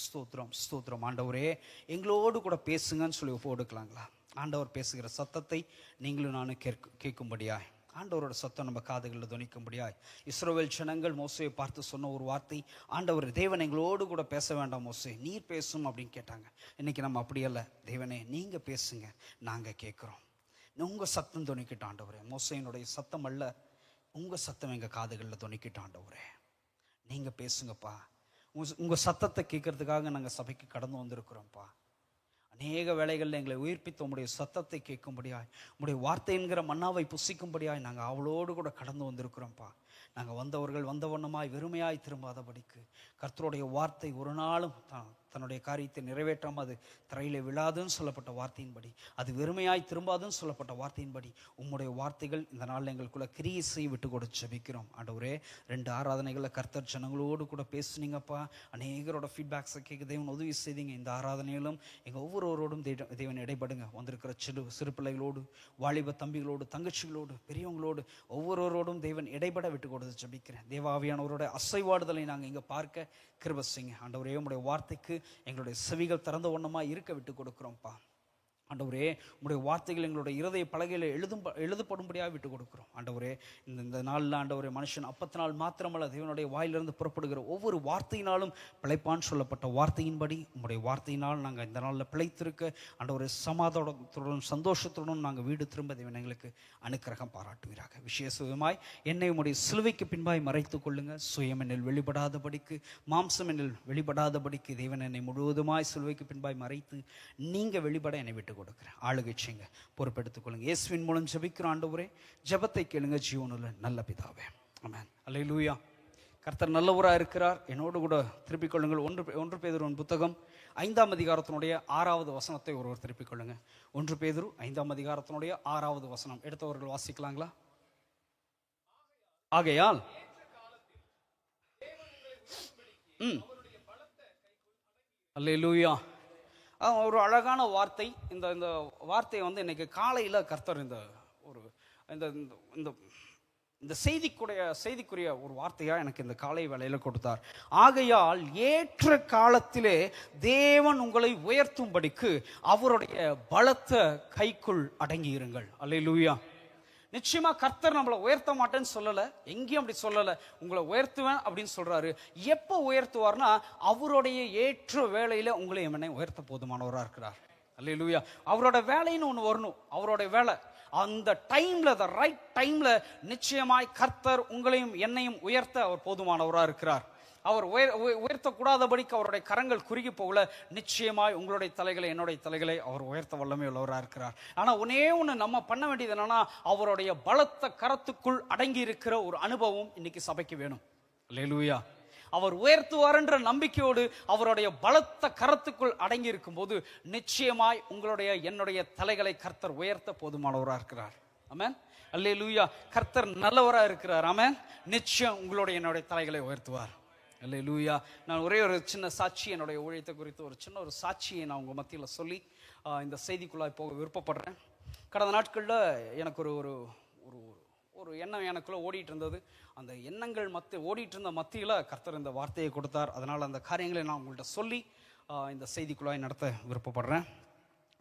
ஸ்தோத்திரம் ஸ்தோத்திரம். ஆண்டவரே, எங்களோடு கூட பேசுங்கன்னு சொல்லி ஒப்பு கொடுக்கலாங்களா? ஆண்டவர் பேசுகிற சத்தத்தை நீங்களும் நானும் கேட்கும்படியாய், ஆண்டவரோட சத்தம் நம்ம காதுகளில் துணிக்கும்படியாய், இஸ்ரவேல் ஜனங்கள் மோசையை பார்த்து சொன்ன ஒரு வார்த்தை, ஆண்டவர் தேவன் எங்களோடு கூட பேச வேண்டாம் மோசே, நீர் பேசும் அப்படின்னு கேட்டாங்க. இன்னைக்கு நம்ம அப்படியல்ல, தேவனே நீங்க பேசுங்க, நாங்க கேட்குறோம், உங்க சத்தம் துணிக்கிட்டோம் ஆண்டவரே. மோசையினுடைய சத்தம் அல்ல, உங்க சத்தம் எங்க காதுகளில் துணிக்கிட்டோம் ஆண்டவரே. நீங்க பேசுங்கப்பா. உங்க சத்தத்தை கேட்கறதுக்காக நாங்கள் சபைக்கு கடந்து வந்திருக்கிறோம்ப்பா. அநேக வேளைகளில் எங்களை உயிர்ப்பித்த உங்களுடைய சத்தத்தை கேட்கும்படியாய், உங்களுடைய வார்த்தை என்கிற மன்னாவை புசிக்கும்படியாய் நாங்கள் அவளோடு கூட கடந்து வந்திருக்கிறோம்ப்பா. நாங்கள் வந்தவர்கள் வந்த வண்ணமாய் வெறுமையாய் திரும்பாதபடிக்கு, கர்த்தருடைய வார்த்தை ஒரு நாளும் தன்னுடைய காரியத்தை நிறைவேற்றாமல் அது தரையிலே விழாதுன்னு சொல்லப்பட்ட வார்த்தையின்படி, அது வெறுமையாய் திரும்பாதுன்னு சொல்லப்பட்ட வார்த்தையின்படி உம்முடைய வார்த்தைகள் இந்த நாளில் எங்களுக்குள்ள கிரியை செய்ய விட்டு கூட ஜெபிக்கிறோம் ஆண்டவரே. 2 ஆராதனைகளில் கர்த்தர் ஜனங்களோடு கூட பேசுனீங்கப்பா. அநேகரோட ஃபீட்பேக்ஸை கேட்க தேவன் உதவி செய்தீங்க. இந்த ஆராதனையிலும் எங்கள் ஒவ்வொருவரோடும் தேவன் இடைப்படுங்க. வந்திருக்கிற சிறு பிள்ளைகளோடு, வாலிப தம்பிகளோடு, தங்கச்சிகளோடு, பெரியவங்களோடு ஒவ்வொருவரோடும் தேவன் இடைப்பட விட்டு கொடுத்து ஜெபிக்கிறேன். தேவாவியானவரோட அசைவாடுதலை நாங்கள் இங்கே பார்க்க கிருபை செய்யுங்க ஆண்டவரே. உம்முடைய வார்த்தைக்கு எங்களுடைய செவிகள் திறந்த ஒண்ணமா இருக்க விட்டு கொடுக்கிறோம்ப்பா ஆண்டவரே. உங்களுடைய வார்த்தைகள் எங்களுடைய இருதய பலகையில் எழுதப்படும்படியாக விட்டு கொடுக்கிறோம் ஆண்டவரே. இந்த நாளில் ஆண்டவரே, மனுஷன் அப்பத்தினால் மாத்திரமல்ல, தேவனுடைய வாயிலிருந்து புறப்படுகிற ஒவ்வொரு வார்த்தையினாலும் பிழைப்பான்னு சொல்லப்பட்ட வார்த்தையின்படி உங்களுடைய வார்த்தையினால் நாங்கள் இந்த நாளில் பிழைத்திருக்க ஆண்டவரே, சமாதானத்துடன் சந்தோஷத்துடன் நாங்கள் வீடு திரும்ப தேவன் எங்களுக்கு அனுக்கிரகம் பாராட்டுவீராக. விசேஷமாய் என்னை உங்களுடைய சிலுவைக்கு பின்பாய் மறைத்துக் கொள்ளுங்க. சுயம் என்னில் வெளிப்படாதபடிக்கு, மாம்சம் என்னில் வெளிப்படாதபடிக்கு தேவன் என்னை முழுவதுமாய் சிலுவைக்கு பின்பாய் மறைத்து நீங்க வெளிப்பட என்னை விட்டு கொடுக்கிறேன். ஆளுகை செய்யுங்க, பொறுப்பெடுத்துக் கொள்ளுங்க. இயேசுவின் மூலம் ஜெபிக்கிறோம் ஆண்டவரே. ஜெபத்தை கேளுங்க ஜீவனுள்ள நல்ல பிதாவே. ஆமென். அல்லேலூயா. கர்த்தர் நல்லவராக இருக்கிறார். என்னோடு கூட திருப்பிக் கொள்ளுங்கள். 1 பேதுரு புத்தகம் 5ஆம் அதிகாரத்தினுடைய 6வது வசனத்தை ஒருவர் திருப்பிக் கொள்ளுங்க. 1 பேதுரு 5ஆம் அதிகாரத்தினுடைய 6வது வசனம் எடுத்தவர்கள் வாசிக்கலாங்களா? ஆகையால் அல்லேலூயா. ஒரு அழகான வார்த்தை. இந்த வார்த்தையை இன்னைக்கு காலையில் கர்த்தர் இந்த செய்திக்குரிய ஒரு வார்த்தையா எனக்கு இந்த காலை வேளையில கொடுத்தார். ஆகையால் ஏற்ற காலத்திலே தேவன் உங்களை உயர்த்தும்படிக்கு அவருடைய பலத்த கைக்குள் அடங்கி இருங்கள். அல்லேலூயா. நிச்சயமா கர்த்தர் நம்மளை உயர்த்த மாட்டேன்னு சொல்லல, எங்கேயும் அப்படி சொல்லல. உங்களை உயர்த்துவேன் அப்படின்னு சொல்றாரு. எப்போ உயர்த்துவார்னா, அவருடைய ஏற்ற வேலையில உங்களை என்னை உயர்த்த போதுமானவராக இருக்கிறார். அல்லேலூயா. அவரோட வேலைன்னு ஒன்று வரணும். அவரோட வேலை அந்த டைம்ல, ரைட் டைம்ல நிச்சயமாய் கர்த்தர் உங்களையும் என்னையும் உயர்த்த அவர் போதுமானவராக இருக்கிறார். அவர் உயர்த்தக்கூடாதபடிக்கு அவருடைய கரங்கள் குறுகி போகல. நிச்சயமாய் உங்களுடைய தலைகளை, என்னுடைய தலைகளை அவர் உயர்த்த வல்லமை உள்ளவராக இருக்கிறார். ஆனால் ஒன்று நம்ம பண்ண வேண்டியது என்னன்னா, அவருடைய பலத்த கரத்துக்குள் அடங்கி இருக்கிற ஒரு அனுபவம் இன்னைக்கு சபைக்கு வேணும். அல்லேலூயா. அவர் உயர்த்துவார் என்ற நம்பிக்கையோடு அவருடைய பலத்த கரத்துக்குள் அடங்கி இருக்கும் போது நிச்சயமாய் உங்களுடைய என்னுடைய தலைகளை கர்த்தர் உயர்த்த போதுமானவராக இருக்கிறார். ஆமென். அல்லேலூயா. கர்த்தர் நல்லவராக இருக்கிறார். ஆமென். நிச்சயம் உங்களுடைய என்னுடைய தலைகளை உயர்த்துவார். அல்லேலூயா. நான் ஒரே ஒரு சின்ன சாட்சி, என்னுடைய ஊழியத்தை குறித்து ஒரு சாட்சியை நான் உங்கள் மத்தியில் சொல்லி இந்த செய்திக்குள்ளாய் போக விருப்பப்படுறேன். கடந்த நாட்களில் எனக்கு ஒரு எண்ணம் எனக்குள்ளே ஓடிட்டு இருந்தது. அந்த எண்ணங்கள் ஓடிட்டு இருந்த மத்தியில் கர்த்தர் இந்த வார்த்தையை கொடுத்தார். அதனால் அந்த காரியங்களை நான் உங்கள்கிட்ட சொல்லி இந்த செய்திக்குள்ளாய் நடத்த விருப்பப்படுறேன்.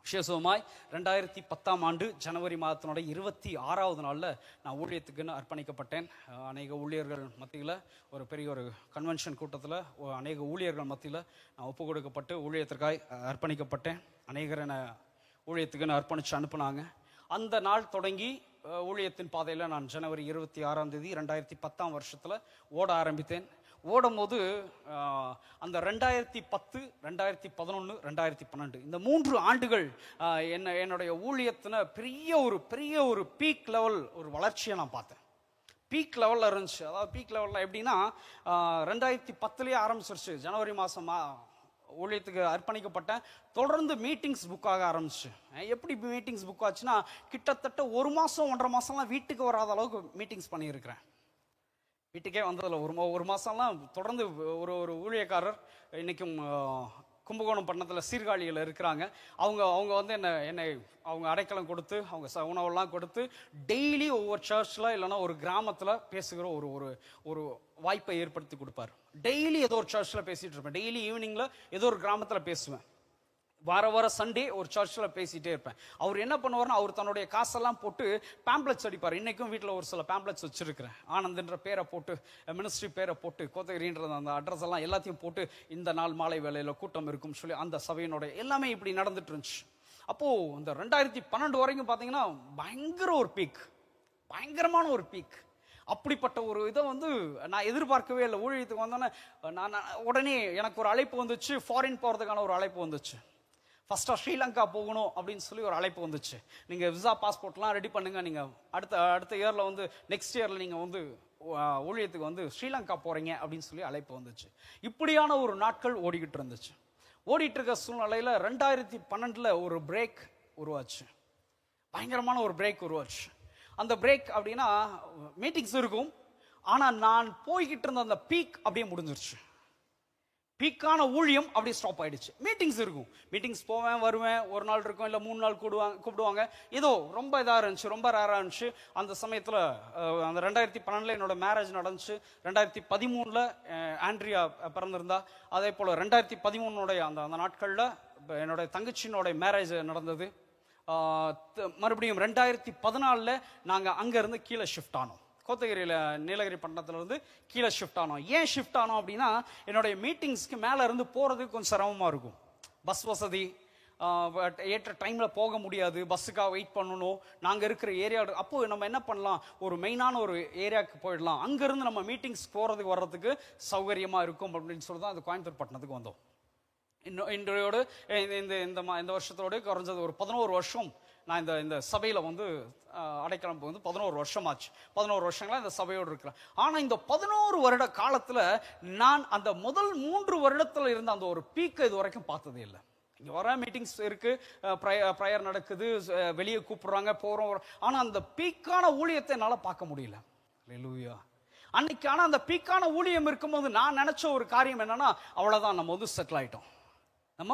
விசேஷமாய் 2010ஆம் ஆண்டு ஜனவரி மாதத்தினுடைய 26வது நாளில் நான் ஊழியத்துக்குன்னு அர்ப்பணிக்கப்பட்டேன். அநேக ஊழியர்கள் மத்தியில் ஒரு பெரிய ஒரு கன்வென்ஷன் கூட்டத்தில் அநேக ஊழியர்கள் மத்தியில் நான் ஒப்பு கொடுக்கப்பட்டு ஊழியத்திற்காய் அர்ப்பணிக்கப்பட்டேன். அநேகர் என்னை ஊழியத்துக்குன்னு அர்ப்பணித்து அனுப்புனாங்க. அந்த நாள் தொடங்கி ஊழியத்தின் பாதையில் நான் ஜனவரி 26ஆம் தேதி 2010ஆம் வருஷத்தில் ஓட ஆரம்பித்தேன். ஓடும்போது அந்த 2010, 2011, 2012 இந்த 3 ஆண்டுகள் என்னுடைய ஊழியத்தின பெரிய ஒரு பீக் லெவல் ஒரு வளர்ச்சியை நான் பார்த்தேன். பீக் லெவலில் இருந்துச்சு. அதாவது பீக் லெவலில் எப்படின்னா, 2010 ஆரம்பிச்சிருச்சு. ஜனவரி மாதம் ஊழியத்துக்கு அர்ப்பணிக்கப்பட்டேன். தொடர்ந்து மீட்டிங்ஸ் புக் ஆக ஆரம்பிச்சு. எப்படி மீட்டிங்ஸ் புக் ஆச்சுன்னா, கிட்டத்தட்ட 1 மாதம் 1.5 மாதம்லாம் வீட்டுக்கு வராத அளவுக்கு மீட்டிங்ஸ் பண்ணியிருக்கிறேன். வீட்டுக்கே வந்ததில்லை. ஒரு மாதம்லாம் தொடர்ந்து ஒரு ஊழியக்காரர் இன்றைக்கும் கும்பகோணம் பட்டணத்தில் சீர்காழியில் இருக்கிறாங்க. அவங்க அவங்க வந்து என்னை அவங்க அடைக்கலம் கொடுத்து அவங்க உணவெல்லாம் கொடுத்து டெய்லி ஒவ்வொரு சர்ச்சில் இல்லைன்னா ஒரு கிராமத்தில் பேசுகிற ஒரு ஒரு ஒரு வாய்ப்பை ஏற்படுத்தி கொடுப்பார். டெய்லி ஏதோ ஒரு சர்ச்சில் பேசிகிட்டு இருப்பேன். டெய்லி ஈவினிங்கில் ஏதோ ஒரு கிராமத்தில் பேசுவேன். வார சண்டே ஒரு சர்ச்சில் பேசிகிட்டே இருப்பேன். அவர் என்ன பண்ணுவார்னா, அவர் தன்னுடைய காசெல்லாம் போட்டு பேம்ப்ளெட்ஸ் அடிப்பார். இன்றைக்கும் வீட்டில் ஒரு சில பேம்ப்ளெட்ஸ் வச்சுருக்கிறேன். ஆனந்த்ன்ற பேரை போட்டு, மினிஸ்ட்ரி பேரை போட்டு, கோத்தகிரின்ற அந்த அட்ரஸ் எல்லாம் எல்லாத்தையும் போட்டு, இந்த நாள் மாலை வேளையில் கூட்டம் இருக்கும்னு சொல்லி அந்த சபையினுடைய எல்லாமே இப்படி நடந்துட்டு இருந்துச்சு. அப்போது இந்த 2012 வரைக்கும் பார்த்தீங்கன்னா பயங்கர ஒரு பீக், பயங்கரமான ஒரு பீக். அப்படிப்பட்ட ஒரு இதை வந்து நான் எதிர்பார்க்கவே இல்லை. ஊழியத்துக்கு வந்தோன்னே நான் உடனே எனக்கு ஒரு அழைப்பு வந்துச்சு. ஃபாரின் போகிறதுக்கான ஒரு அழைப்பு வந்துச்சு. ஃபஸ்ட்டாக ஸ்ரீலங்கா போகணும் அப்படின்னு சொல்லி ஒரு அழைப்பு வந்துச்சு. நீங்கள் விசா பாஸ்போர்ட்லாம் ரெடி பண்ணுங்கள், நீங்கள் அடுத்த இயரில் வந்து நெக்ஸ்ட் இயரில் நீங்கள் வந்து ஊழியத்துக்கு வந்து ஸ்ரீலங்கா போகிறீங்க அப்படின்னு சொல்லி அழைப்பு வந்துச்சு. இப்படியான ஒரு நாட்கள் ஓடிக்கிட்டு இருந்துச்சு. ஓடிட்டு இருக்க சூழ்நிலையில் 2012 ஒரு பிரேக் உருவாச்சு. பயங்கரமான ஒரு பிரேக் உருவாச்சு. அந்த பிரேக் அப்படின்னா மீட்டிங்ஸ் இருக்கும், ஆனால் நான் போய்கிட்டு இருந்த அந்த பீக் அப்படியே முடிஞ்சிருச்சு. பீக்கான ஊழியம் அப்படியே ஸ்டாப் ஆயிடுச்சு. மீட்டிங்ஸ் இருக்கும், மீட்டிங்ஸ் போவேன் வருவேன், ஒரு நாள் இருக்கும், இல்லை 3 நாள் கூப்பிடுவாங்க. ஏதோ ரொம்ப இதாக இருந்துச்சு, ரொம்ப ரேராக இருந்துச்சு. அந்த சமயத்தில் அந்த 2012 என்னோட மேரேஜ் நடந்துச்சு. 2013 ஆண்ட்ரியா பிறந்திருந்தா. அதே போல் 2013 அந்த நாட்களில் என்னோட தங்கச்சியினோட மேரேஜ் நடந்தது. மறுபடியும் 2014 நாங்கள் அங்கேருந்து கீழே ஷிஃப்ட் ஆனோம். கோத்தகிரியில் நீலகிரி பட்டணத்திலிருந்து கீழே ஷிஃப்ட் ஆனோம். ஏன் ஷிஃப்ட் ஆனோம் அப்படின்னா, என்னுடைய மீட்டிங்ஸ்க்கு மேலே இருந்து போகிறதுக்கு கொஞ்சம் சிரமமாக இருக்கும். பஸ் வசதி ஏற்ற டைமில் போக முடியாது, பஸ்ஸுக்காக வெயிட் பண்ணணும். நாங்கள் இருக்கிற ஏரியா அப்போது நம்ம என்ன பண்ணலாம், ஒரு மெயினான ஒரு ஏரியாவுக்கு போயிடலாம், அங்கேருந்து நம்ம மீட்டிங்ஸ் போகிறதுக்கு வர்றதுக்கு சௌகரியமாக இருக்கும் அப்படின்னு சொல்லி தான் அந்த கோயம்புத்தூர் பட்டணத்துக்கு வந்தோம். இன்றையோடு இந்த வருஷத்தோடு குறைஞ்சது ஒரு 11 வருஷம் நான் இந்த சபையில் வந்து அடைக்கலம் வந்து 11 வருஷம் ஆச்சு. 11 வருஷங்களா இந்த சபையோடு இருக்கிறேன். ஆனால் இந்த 11 வருட காலத்தில் நான் அந்த முதல் 3 வருடத்தில் இருந்த அந்த ஒரு பீக்கை இது வரைக்கும் பார்த்ததே இல்லை. இங்கே வர மீட்டிங்ஸ் இருக்குது, ப்ரேயர் நடக்குது, வெளியே கூப்பிட்றாங்க, போகிறோம். ஆனால் அந்த பீக்கான ஊழியத்தை என்னால் பார்க்க முடியல. அல்லேலூயா. அன்னைக்கு ஆனால் அந்த பீக்கான ஊழியம் இருக்கும்போது நான் நினச்ச ஒரு காரியம் என்னன்னா, அவ்வளோதான், நம்ம வந்து செட்டில் ஆகிட்டோம், நம்ம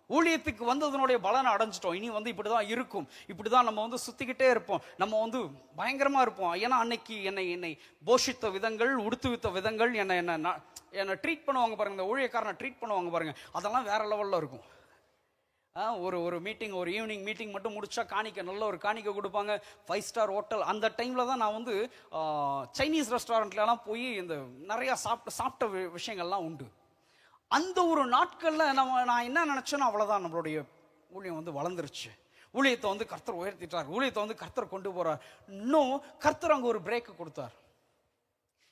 ஊழியத்துக்கு வந்ததனுடைய பலனை அடைஞ்சிட்டோம். இனி வந்து இப்படிதான் இருக்கும், இப்படிதான் நம்ம வந்து சுத்திக்கிட்டே இருப்போம், நம்ம வந்து பயங்கரமா இருப்போம். ஏன்னா அன்னைக்கு என்னை போஷித்த விதங்கள், உடுத்துவித்த விதங்கள், என்னை ட்ரீட் பண்ணுவாங்க பாருங்க, இந்த ஊழியக்காரனை ட்ரீட் பண்ணுவாங்க பாருங்க, அதெல்லாம் வேற லெவல்ல இருக்கும். ஒரு மீட்டிங், ஒரு ஈவினிங் மீட்டிங் மட்டும் முடிச்சா காணிக்க, நல்ல ஒரு காணிக்க கொடுப்பாங்க, 5 ஸ்டார் ஹோட்டல். அந்த டைம்ல தான் நான் வந்து சைனீஸ் ரெஸ்டாரண்ட்லாம் போய் இந்த நிறைய சாப்பிட்ட விஷயங்கள்லாம் உண்டு. அந்த ஒரு நாட்கள்ல நான் என்ன நினைச்சேன்னா, அவ்வளவுதான், நம்மளுடைய ஊழியம் வந்து வளர்ந்துருச்சு, ஊழியத்தை வந்து கர்த்தர் உயர்த்திட்டார், ஊழியத்தை வந்து கர்த்தர் கொண்டு போறார். இன்னும் கர்த்தர் அங்க ஒரு பிரேக் கொடுத்தார்.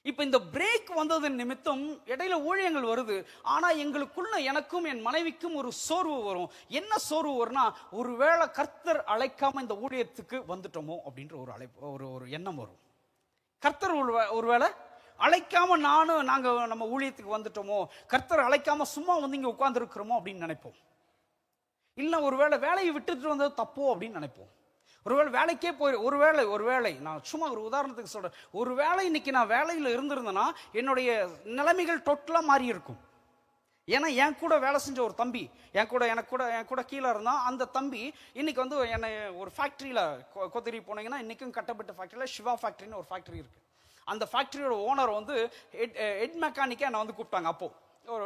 இப்ப இந்த பிரேக் வந்தது நிமித்தம் இடையில ஊழியங்கள் வருது. ஆனா எங்களுக்குள்ள, எனக்கும் என் மனைவிக்கும் ஒரு சோர்வு வரும். என்ன சோர்வு வரும்னா, ஒருவேளை கர்த்தர் அழைக்காம இந்த ஊழியத்துக்கு வந்துட்டோமோ அப்படின்ற ஒரு எண்ணம் வரும். கர்த்தர் ஒருவேளை அழைக்காம நாங்க ஊழியத்துக்கு வந்துட்டோமோ, கர்த்தர் அழைக்காம சும்மா வந்து இங்க உட்கார்ந்து இருக்கிறோமோ அப்படின்னு நினைப்போம். இல்ல ஒருவேளை வேலையை விட்டுட்டு வந்தது தப்போ அப்படின்னு நினைப்போம். ஒருவேளை வேலைக்கே ஒருவேளை நான் சும்மா ஒரு உதாரணத்துக்கு சொல்றேன், ஒருவேளை இன்னைக்கு நான் வேலையில இருந்திருந்தேன்னா என்னுடைய நிலைமைகள் டோட்டலா மாறி இருக்கும். ஏன்னா என் கூட வேலை செஞ்ச ஒரு தம்பி, என் கூட கீழே இருந்தான். அந்த தம்பி இன்னைக்கு வந்து என்னை ஒரு ஃபேக்டரியில, கொத்தகிரி போனீங்கன்னா இன்னைக்கும் கட்டப்பட்ட ஃபேக்டரியில சிவா ஃபேக்டரின்னு ஒரு ஃபேக்டரி இருக்கு. அந்த ஃபேக்டரியோட ஓனர் வந்து ஹெட் மெக்கானிக்காக என்னை வந்து கூப்பிட்டாங்க. அப்போ ஒரு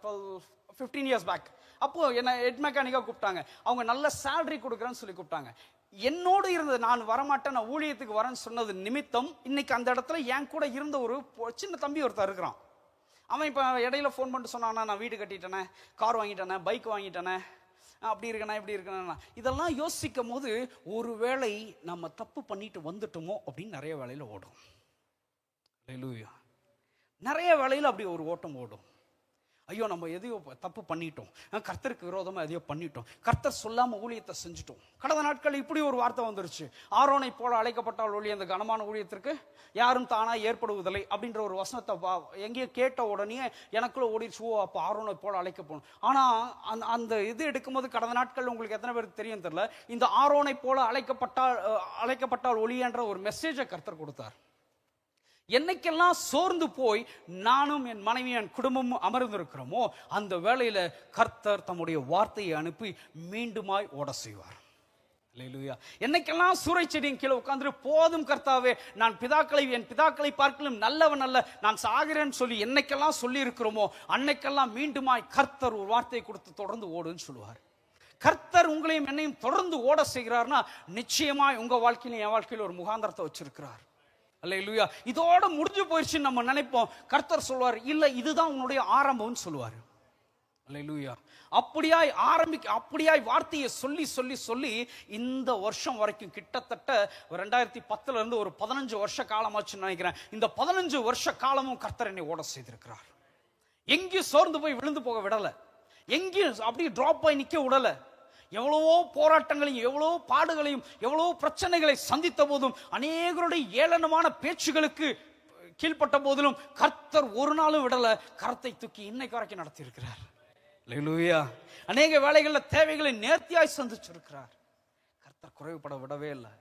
12-15 இயர்ஸ் பேக். அப்போ என்னை ஹெட் மெக்கானிக்காக கூப்பிட்டாங்க. அவங்க நல்ல சேலரி கொடுக்குறேன்னு சொல்லி கூப்பிட்டாங்க. என்னோடு இருந்தது, நான் வரமாட்டேன், நான் ஊழியத்துக்கு வரேன்னு சொன்னது நிமித்தம் இன்னைக்கு அந்த இடத்துல என் கூட இருந்த ஒரு சின்ன தம்பி ஒருத்தர் இருக்கிறான். அவன் இப்போ இடையில ஃபோன் பண்ணிட்டு சொன்னான்னா, நான் வீடு கட்டிட்டேனே, கார் வாங்கிட்டேனே, பைக் வாங்கிட்டேனே, அப்படி இருக்கேனா இப்படி இருக்கேனா. இதெல்லாம் யோசிக்கும் போது ஒருவேளை நம்ம தப்பு பண்ணிட்டு வந்துட்டோமோ அப்படின்னு நிறைய வேலையில் ஓடும். அல்லேலூயா. நிறைய வேலையில் அப்படி ஒரு ஓட்டம் ஓடும். ஐயோ நம்ம எதையோ தப்பு பண்ணிட்டோம், கர்த்தருக்கு விரோதமாக எதையோ பண்ணிட்டோம், கர்த்தர் சொல்லாமல் ஊழியத்தை செஞ்சுட்டோம். கடந்த நாட்கள் இப்படி ஒரு வார்த்தை வந்துருச்சு, ஆரோனை போல அழைக்கப்பட்டால் ஒழிய அந்த கனமான ஊழியத்திற்கு யாரும் தானா ஏற்படுவதில்லை அப்படின்ற ஒரு வசனத்தை எங்கேயோ கேட்ட உடனே எனக்குள்ள ஓடிடுச்சு. ஓ, அப்போ ஆரோனை போல அழைக்கப்படும். ஆனால் அந்த இது எடுக்கும்போது கடந்த நாட்கள் உங்களுக்கு எத்தனை பேருக்கு தெரியும் தெரியல, இந்த ஆரோனை போல அழைக்கப்பட்டால் ஒழியன்ற ஒரு மெசேஜை கர்த்தர் கொடுத்தார். என்னைக்கெல்லாம் சோர்ந்து போய் நானும் என் மனைவி என் குடும்பமும் அமர்ந்திருக்கிறோமோ அந்த வேளையில கர்த்தர் தம்முடைய வார்த்தையை அனுப்பி மீண்டுமாய் ஓட செய்வார். அல்லேலூயா. என்னைக்கெல்லாம் சூறை செடியின் கீழே உட்கார்ந்து போதும் கர்த்தாவே, நான் என் பிதாக்களை பார்க்கலும் நல்லவன் அல்ல, நான் சாகிறேன்னு சொல்லி என்னைக்கெல்லாம் சொல்லி இருக்கிறோமோ அன்னைக்கெல்லாம் மீண்டுமாய் கர்த்தர் ஒரு வார்த்தையை கொடுத்து தொடர்ந்து ஓடுன்னு சொல்லுவார். கர்த்தர் உங்களையும் என்னையும் தொடர்ந்து ஓட செய்கிறார்னா நிச்சயமாய் உங்க வாழ்க்கையில என் வாழ்க்கையில் ஒரு முகாந்திரத்தை வச்சிருக்கிறார். அல்லேலூயா. இதோட முடிஞ்சு போயிடுச்சுன்னு நம்ம நினைப்போம். கர்த்தர் சொல்வார், இல்ல இதுதான் உன்னுடைய ஆரம்பம்னு சொல்லுவார். அல்லேலூயா. அப்படியாய் வார்த்தையை சொல்லி சொல்லி சொல்லி இந்த வருஷம் வரைக்கும் கிட்டத்தட்ட 2010 இருந்து ஒரு 15 வருஷ காலமாச்சுன்னு நினைக்கிறேன். இந்த 15 வருஷ காலமும் கர்த்தர் என்னை ஓட செய்திருக்கிறார். எங்கேயும் சோர்ந்து போய் விழுந்து போக விடல, எங்கேயும் அப்படியே டிராப் ஆகி நிக்க விடல. எவ்வளவோ போராட்டங்களையும் எவ்வளவோ பாடுகளையும் எவ்வளவோ பிரச்சனைகளை சந்தித்த போதும் அநேகருடைய ஏளனமான பேச்சுகளுக்கு கீழ்பட்ட போதிலும் கர்த்தர் ஒரு நாளும் விடல, கரத்தை தூக்கி இன்னைக்கு வரைக்கும் நடத்தி இருக்கிறார். அல்லேலூயா. அநேக வேளைகளில் தேவைகளை நேர்த்தியாய் சந்திச்சிருக்கிறார். கர்த்தர் குறைவுபட விடவே இல்லை,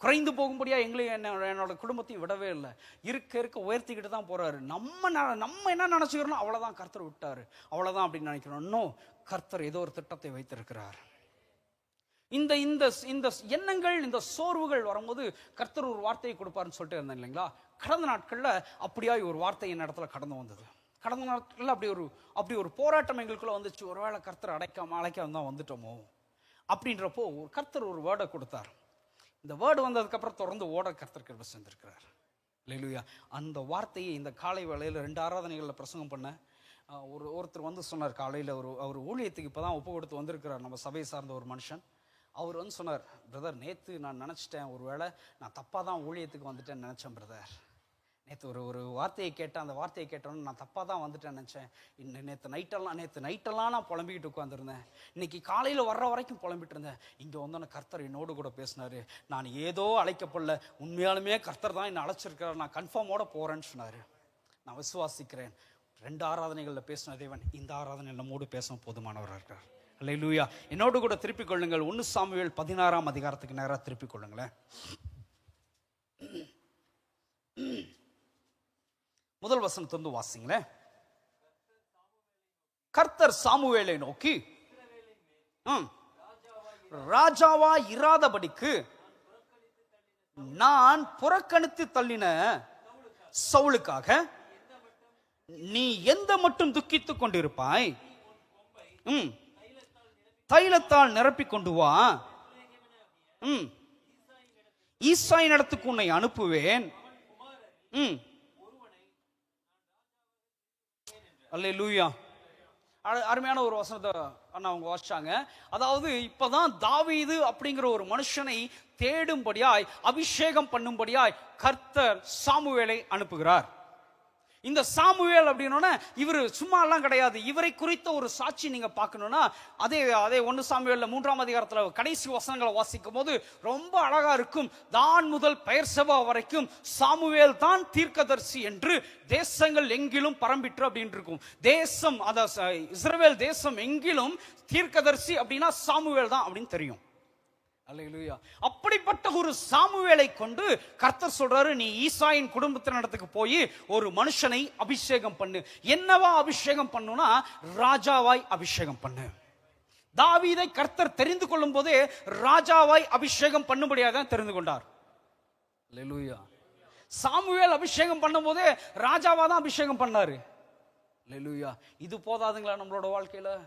குறைந்து போகும்படியா எங்களையும் என்னோட குடும்பத்தையும் விடவே இல்லை. இருக்க உயர்த்திக்கிட்டு தான் போறாரு. நம்ம என்ன நினைச்சுக்கிறோம் அவ்வளவுதான், கர்த்தர் விட்டாரு அவ்வளவுதான் அப்படின்னு நினைக்கிறோம். இன்னும் கர்த்தர் ஏதோ ஒரு திட்டத்தை வைத்திருக்கிறார். இந்த இந்த இந்த எண்ணங்கள், இந்த சோர்வுகள் வரும்போது கர்த்தர் ஒரு வார்த்தையை கொடுப்பாருன்னு சொல்லிட்டு இருந்தேன் இல்லைங்களா. கடந்த நாட்கள்ல அப்படியாய் ஒரு வார்த்தை என் இடத்துல கடந்து வந்தது. கடந்த நாட்கள்ல அப்படி ஒரு போராட்டம் எங்களுக்குள்ள வந்துச்சு. ஒருவேளை கர்த்தர் அழைக்க தான் வந்துட்டோமோ அப்படின்றப்போ கர்த்தர் ஒரு வேர்டை கொடுத்தார். இந்த வேர்டு வந்ததுக்கு அப்புறம் தொடர்ந்து ஓட கர்த்தர் கிருபை செஞ்சிருக்கிறார். அல்லேலூயா. அந்த வார்த்தையை இந்த காலை வேளையில 2 ஆராதனைகளில் பிரசங்கம் பண்ண ஒருத்தர் வந்து சொன்னார். காலையில் அவர் ஊழியத்துக்கு இப்போதான் ஒப்பு கொடுத்து வந்திருக்கிறார், நம்ம சபையை சார்ந்த ஒரு மனுஷன். அவர் வந்து சொன்னார், பிரதர் நேற்று நான் நினச்சிட்டேன், ஒருவேளை நான் தப்பாக தான் ஊழியத்துக்கு வந்துட்டேன்னு நினச்சேன் பிரதர். நேற்று ஒரு வார்த்தையை கேட்டேன், அந்த வார்த்தையை கேட்டோன்னு நான் தப்பாக தான் வந்துட்டேன்னு நினச்சேன். நேற்று நைட்டெல்லாம் நான் புலம்பிக்கிட்டு உட்காந்துருந்தேன். இன்னைக்கு காலையில் வர்ற வரைக்கும் புலம்பிட்டு இருந்தேன். இங்கே வந்து கர்த்தர் என்னோடு கூட பேசினார். நான் ஏதோ அழைக்கப்படல, உண்மையாலுமே கர்த்தர் தான் என்னை அழைச்சிருக்கிறார், நான் கன்ஃபார்மோட போகிறேன்னு சொன்னார். நான் விசுவாசிக்கிறேன். 2 ஆராதனைகளில் பேசின தேவன் இந்த ஆராதனையில் நம்மோடு பேச போதுமானவராக இருக்கிறார். அல்லேலூயா. என்னோடு கூட திருப்பிக் கொள்ளுங்கள். 1 சாமுவேல் 16ஆம் அதிகாரத்துக்கு நேராக திருப்பிக் கொள்ளுங்களேன். முதல் வசனத்திலிருந்து வாசிங்களேன். கர்த்தர் சாமுவேலை நோக்கி, ராஜாவா இராதபடிக்கு நான் புறக்கணித்து தள்ளின சவுலுக்காக நீ எந்த மட்டும் துக்கித்துக் கொண்டிருப்பாய்? தைலத்தால் நிரப்பிக் கொண்டு வா, ஈசாயின் இடத்துக்கு உன்னை அனுப்புவேன். அல்லேலூயா. அருமையான ஒரு வசனத்தை அவங்க வாசிச்சாங்க. அதாவது இப்பதான் தாவீது அப்படிங்கிற ஒரு மனுஷனை தேடும்படியாய், அபிஷேகம் பண்ணும்படியாய் கர்த்தர் சாமுவேலை அனுப்புகிறார். இந்த சாமுவேல் அப்படின்னா இவர் சும்மா எல்லாம் கிடையாது. இவரை குறித்த ஒரு சாட்சி நீங்க பார்க்கணும்னா அதே 1 சாமுவேல்ல 3ஆம் அதிகாரத்துல கடைசி வசனங்களை வாசிக்கும் போது ரொம்ப அழகா இருக்கும். தான் முதல் பெயர்செபா வரைக்கும் சாமுவேல் தான் தீர்க்கதரிசி என்று தேசங்கள் எங்கிலும் பரம்பிற்று அப்படின்னு இருக்கும். தேசம், இஸ்ரவேல் தேசம் எங்கிலும் தீர்க்கதரிசி அப்படின்னா சாமுவேல் தான் அப்படின்னு தெரியும். அல்லேலூயா. அப்படிப்பட்ட ஒரு சாமுவேலை கொண்டு கர்த்தர் சொல்றாரு, நீ ஈசாயின் குடும்பத்தினருக்கு போய் ஒரு மனுஷனை அபிஷேகம் பண்ணு. என்னவா அபிஷேகம் பண்ணுனா ராஜாவாய் அபிஷேகம் பண்ணு. தாவீதை கர்த்தர் தெரிந்து கொள்ளும் போதே ராஜாவாய் அபிஷேகம் பண்ணும்படியாக தான் தெரிந்து கொண்டார். அல்லேலூயா. சாமுவேல் அபிஷேகம் பண்ணும் போதே ராஜாவா தான் அபிஷேகம் பண்ணாரு. அல்லேலூயா. இது போதாதுங்களா நம்மளோட வாழ்க்கையில?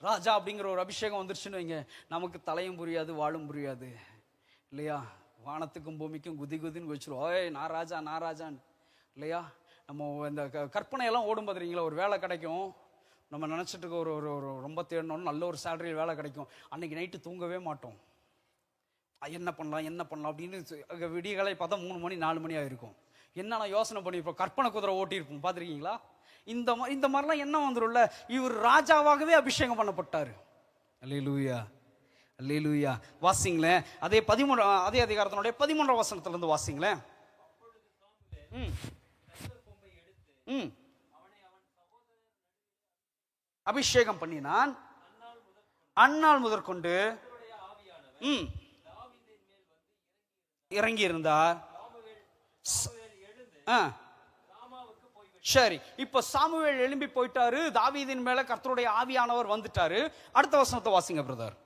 ராஜா அப்படிங்கிற ஒரு அபிஷேகம் வந்துருச்சுன்னு வைங்க, நமக்கு தலையும் புரியாது வாழும் புரியாது இல்லையா. வானத்துக்கும் பூமிக்கும் குதி குதின்னு வச்சிருவோம், ஓய் நான் ராஜான்னு இல்லையா. நம்ம இந்த கற்பனையெல்லாம் ஓடும் பார்த்துறீங்களா. ஒரு வேலை கிடைக்கும், நம்ம நினச்சிட்டு இருக்க ஒரு ரொம்ப தேடணும்னு நல்ல ஒரு சேலரியில் வேலை கிடைக்கும். அன்னைக்கு நைட்டு தூங்கவே மாட்டோம். என்ன பண்ணலாம் அப்படின்னு விடியகாலை பார்த்தா 3 மணி 4 மணி ஆகிருக்கும். என்னன்னா யோசனை பண்ணியிருப்போம், கற்பனை குதிரை ஓட்டியிருப்போம். பார்த்துருக்கீங்களா? இந்த மாதிரிலாம் என்ன வந்துரும்ல. இவர் ராஜாவாகவே அபிஷேகம் பண்ணப்பட்டாரு. அல்லேலூயா. அல்லேலூயா. வாசிங்களேன். அதே அதிகாரத்தினுடைய 13ஆம் வசனத்திலிருந்து வாசிங்களேன். அபிஷேகம் பண்ணினான். அந்நாள் முதற்கொண்டு இறங்கி இருந்தார். சரி, இப்ப சாமுவேல் எழும்பி போயிட்டாரு, தாவீதின் மேல கர்த்தருடைய ஆவியானவர் வந்துட்டாரு. அடுத்த வசனத்தை வாசிங்க பிரதர்.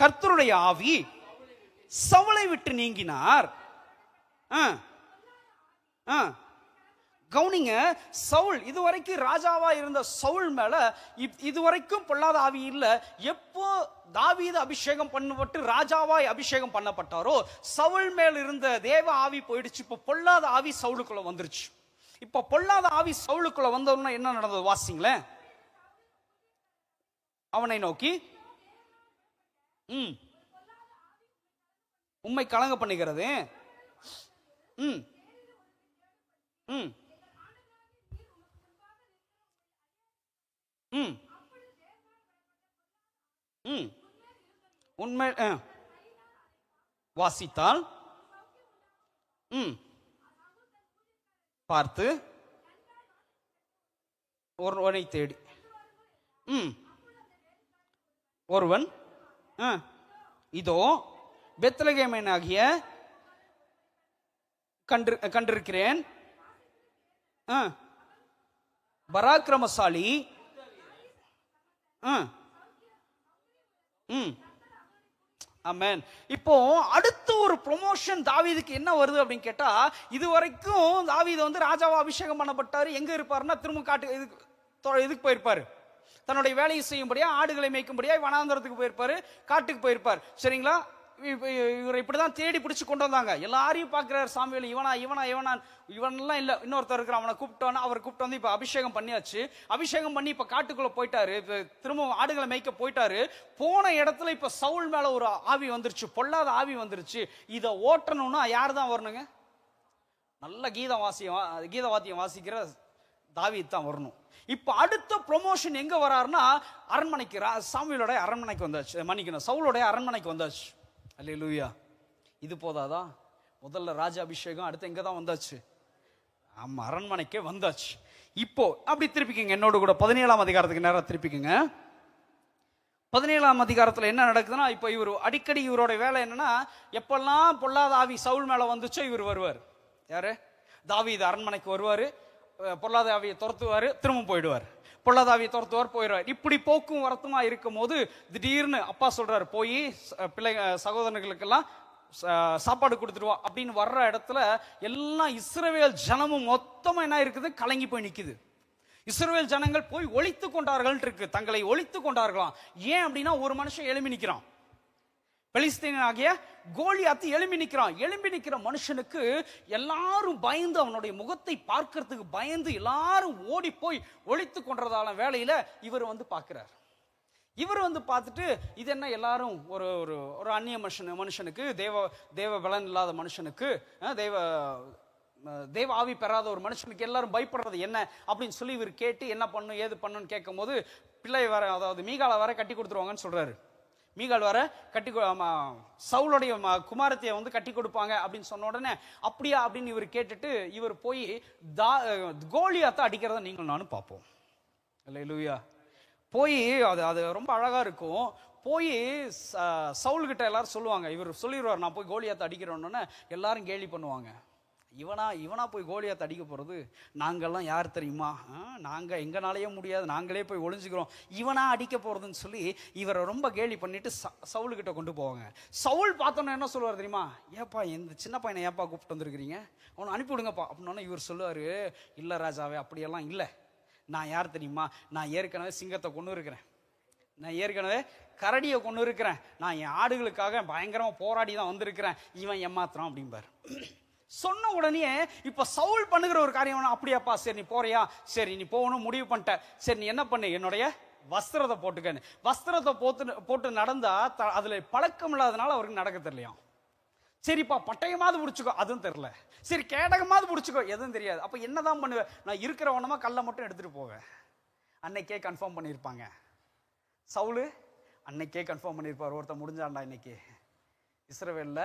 கர்த்தருடைய ஆவி சவுலை விட்டு நீங்கினார். கவுனிங்க, சவுல் இதுவரைக்கும் ராஜாவா இருந்த சவுல் மேல இதுவரைக்கும் பொல்லாத ஆவி இல்ல. எப்போ தாவீது அபிஷேகம் பண்ணப்பட்டு ராஜாவாய் அபிஷேகம் பண்ணப்பட்டாரோ சவுல் மேல் இருந்த தேவ ஆவி போயிடுச்சு. இப்போ பொல்லாத ஆவி சவுலுக்குள்ள வந்துருச்சு. இப்ப பொல்லாத ஆவி சவுலுக்குள்ள வந்தோம்னா என்ன நடந்தது வாசிங்களேன். அவனை நோக்கி உம்மை கலங்க பண்ணுகிறது. உண்மை வாசித்தால் பார்த்து ஒருவனை தேடி ஒருவன் இதோ பெத்லகேமனாகிய கண்டிருக்கிறேன், பராக்கிரமசாலி, ஆமென். இப்போ அடுத்த ஒரு ப்ரொமோஷன் தாவீதுக்கு என்ன வருது அப்படின்னு கேட்டா, இதுவரைக்கும் தாவீது வந்து ராஜாவா அபிஷேகம் பண்ணப்பட்டாரு. எங்க இருப்பாருன்னா திரும்ப இதுக்கு போயிருப்பாரு, தன்னுடைய வேலையை செய்யும்படியா, ஆடுகளை மேய்க்கும்படியா வனாந்தரத்துக்கு போயிருப்பாரு, காட்டுக்கு போயிருப்பார். சரிங்களா? இவரை இப்படிதான் தேடி பிடிச்சு கொண்டு வந்தாங்க. எல்லாரையும் பார்க்கிறார் சாமுவேல், இவனெல்லாம் இல்ல, இன்னொருத்தர் இருக்கிற, அவனை கூப்பிட்டோன்னா அவர் கூப்பிட்டு வந்து இப்ப அபிஷேகம் பண்ணியாச்சு. அபிஷேகம் பண்ணி இப்ப காட்டுக்குள்ள போயிட்டாரு, திரும்ப ஆடுகளை மேய்க்க போயிட்டாரு. போன இடத்துல இப்ப சவுல் மேல ஒரு ஆவி வந்துருச்சு, பொல்லாத ஆவி வந்துருச்சு. இதை ஓட்டணும்னா யார் தான் வரணுங்க? நல்ல கீதவாத்தியம் வாசிக்கிற தாவீது தான் வரணும். இப்ப அடுத்த ப்ரொமோஷன் எங்க வராருன்னா அரண்மனைக்கு, சாமுவேலோட அரண்மனைக்கு வந்தாச்சு, மன்னிக்கணும், சவுலோட அரண்மனைக்கு வந்தாச்சு. அல்லேலூயா. இது போதாதா? முதல்ல ராஜ அபிஷேகம், அடுத்து எங்க தான் வந்தாச்சு? ஆமா, அரண்மனைக்கே வந்தாச்சு. இப்போ அப்படி திருப்பிக்கங்க என்னோட கூட 17ஆம் அதிகாரத்துக்கு நேரம் திருப்பிக்கங்க. 17ஆம் அதிகாரத்துல என்ன நடக்குதுன்னா, இப்போ இவர் அடிக்கடி இவரோட வேலை என்னன்னா, எப்பெல்லாம் பொல்லாத ஆவி சவுல் மேல வந்துச்சோ இவர் வருவார். யாரு? தாவீது அரண்மனைக்கு வருவாரு, பொல்லாத ஆவியை துரத்துவாரு, திரும்ப போயிடுவார், பொல்லாத ஆவியை துரத்துவார், போயிடுவார். இப்படி போக்கும் வரத்துமா இருக்கும் போது திடீர்னு அப்பா சொல்றாரு, போய் பிள்ளை சகோதரர்களுக்கெல்லாம் சாப்பாடு கொடுத்துருவா அப்படின்னு வர்ற இடத்துல எல்லாம் இஸ்ரவேல் ஜனமும் மொத்தமா என்ன இருக்குது? கலங்கி போய் நிக்குது. இஸ்ரவேல் ஜனங்கள் போய் ஒளித்து கொண்டார்கள் இருக்கு, தங்களை ஒளித்து கொண்டார்களாம். ஏன் அப்படின்னா ஒரு மனுஷன் எழும்பி நிக்கிறான், பெலிஸ்தீனாகிய கோலியாத்து எழும்பி நிற்கிறான். எழும்பி நிற்கிற மனுஷனுக்கு எல்லாரும் பயந்து, அவனுடைய முகத்தை பார்க்கறதுக்கு பயந்து எல்லாரும் ஓடி போய் ஒளித்து கொண்டதான வேலையில இவர் வந்து பார்க்கிறார். இவர் வந்து பார்த்துட்டு, இது என்ன எல்லாரும் ஒரு ஒரு அந்நிய மனுஷனுக்கு, தேவ பலன் இல்லாத மனுஷனுக்கு, தேவ ஆவி பெறாத ஒரு மனுஷனுக்கு எல்லாரும் பயப்படுறது என்ன அப்படின்னு சொல்லி இவர் கேட்டு என்ன பண்ணும் ஏது பண்ணுன்னு கேட்கும் போது, பிள்ளை வர, அதாவது மீகால வர கட்டி கொடுத்துருவாங்கன்னு சொல்றாரு. மீகால் வர கட்டி, சவுளுடைய குமாரத்தையை வந்து கட்டி கொடுப்பாங்க அப்படின்னு சொன்ன உடனே அப்படியா அப்படின்னு இவர் கேட்டுட்டு இவர் போய் கோலியாத்தை அடிக்கிறத நீங்கள் நானும் பார்ப்போம். அல்லேலூயா. போய் அது ரொம்ப அழகா இருக்கும். போய் சவுல் கிட்ட எல்லாரும் சொல்லுவாங்க, இவர் சொல்லிடுவார், நான் போய் கோலியாத்தை அடிக்கிறோன்னு. எல்லாரும் கேலி பண்ணுவாங்க, இவனா போய் கோலியாத்தை அடிக்க போறது, நாங்கெல்லாம் யார் தெரியுமா, நாங்க எங்கனாலேயே முடியாது, நாங்களே போய் ஒளிஞ்சுக்கிறோம், இவனா அடிக்க போறதுன்னு சொல்லி இவரை ரொம்ப கேலி பண்ணிட்டு சவுல்கிட்ட கொண்டு போவாங்க. சவுல் பார்த்தோன்னா என்ன சொல்லுவார் தெரியுமா? ஏப்பா இந்த சின்ன பையனை ஏப்பா கூப்பிட்டு வந்துருக்கிறீங்க, அவனை அனுப்பிவிடுங்கப்பா அப்படின்னா இவர் சொல்லுவாரு, இல்ல ராஜாவே அப்படியெல்லாம் இல்லை, நான் யார் தெரியுமா, நான் ஏற்கனவே சிங்கத்தை கொண்டு இருக்கிறேன், நான் ஏற்கனவே கரடியை கொண்டு இருக்கிறேன், நான் என் ஆடுகளுக்காக பயங்கரமா போராடி தான் வந்திருக்கிறேன், இவன் ஏமாத்துறான் அப்படிம்பார். சொன்ன உடனே இப்ப சவுல் பண்ணுகிற ஒரு காரியம், அப்படியாப்பா, சரி நீ போறியா, சரி நீ போகணும் முடிவு பண்ணிட்ட, சரி நீ என்ன பண்ணு, என்னுடைய வஸ்திரத்தை போட்டுக்கன்னு. வஸ்திரத்தை போட்டு நடந்தா அதுல பழக்கம் இல்லாதனால அவருக்கு நடக்க தெரியலையாம். சரிப்பா பட்டயமாவது பிடிச்சிக்கோ, அதுவும் தெரியல. சரி கேடகமாவது பிடிச்சிக்கோ, எதுவும் தெரியாது. அப்ப என்னதான் பண்ணுவேன், நான் இருக்கிறவனமா கல்லை மட்டும் எடுத்துட்டு போவேன். அன்னைக்கே கன்ஃபார்ம் பண்ணியிருப்பாங்க, சவுலு அன்னைக்கே கன்ஃபார்ம் பண்ணியிருப்பார், ஒருத்தர் முடிஞ்சாண்டா இன்னைக்கு இஸ்ரவேல்ல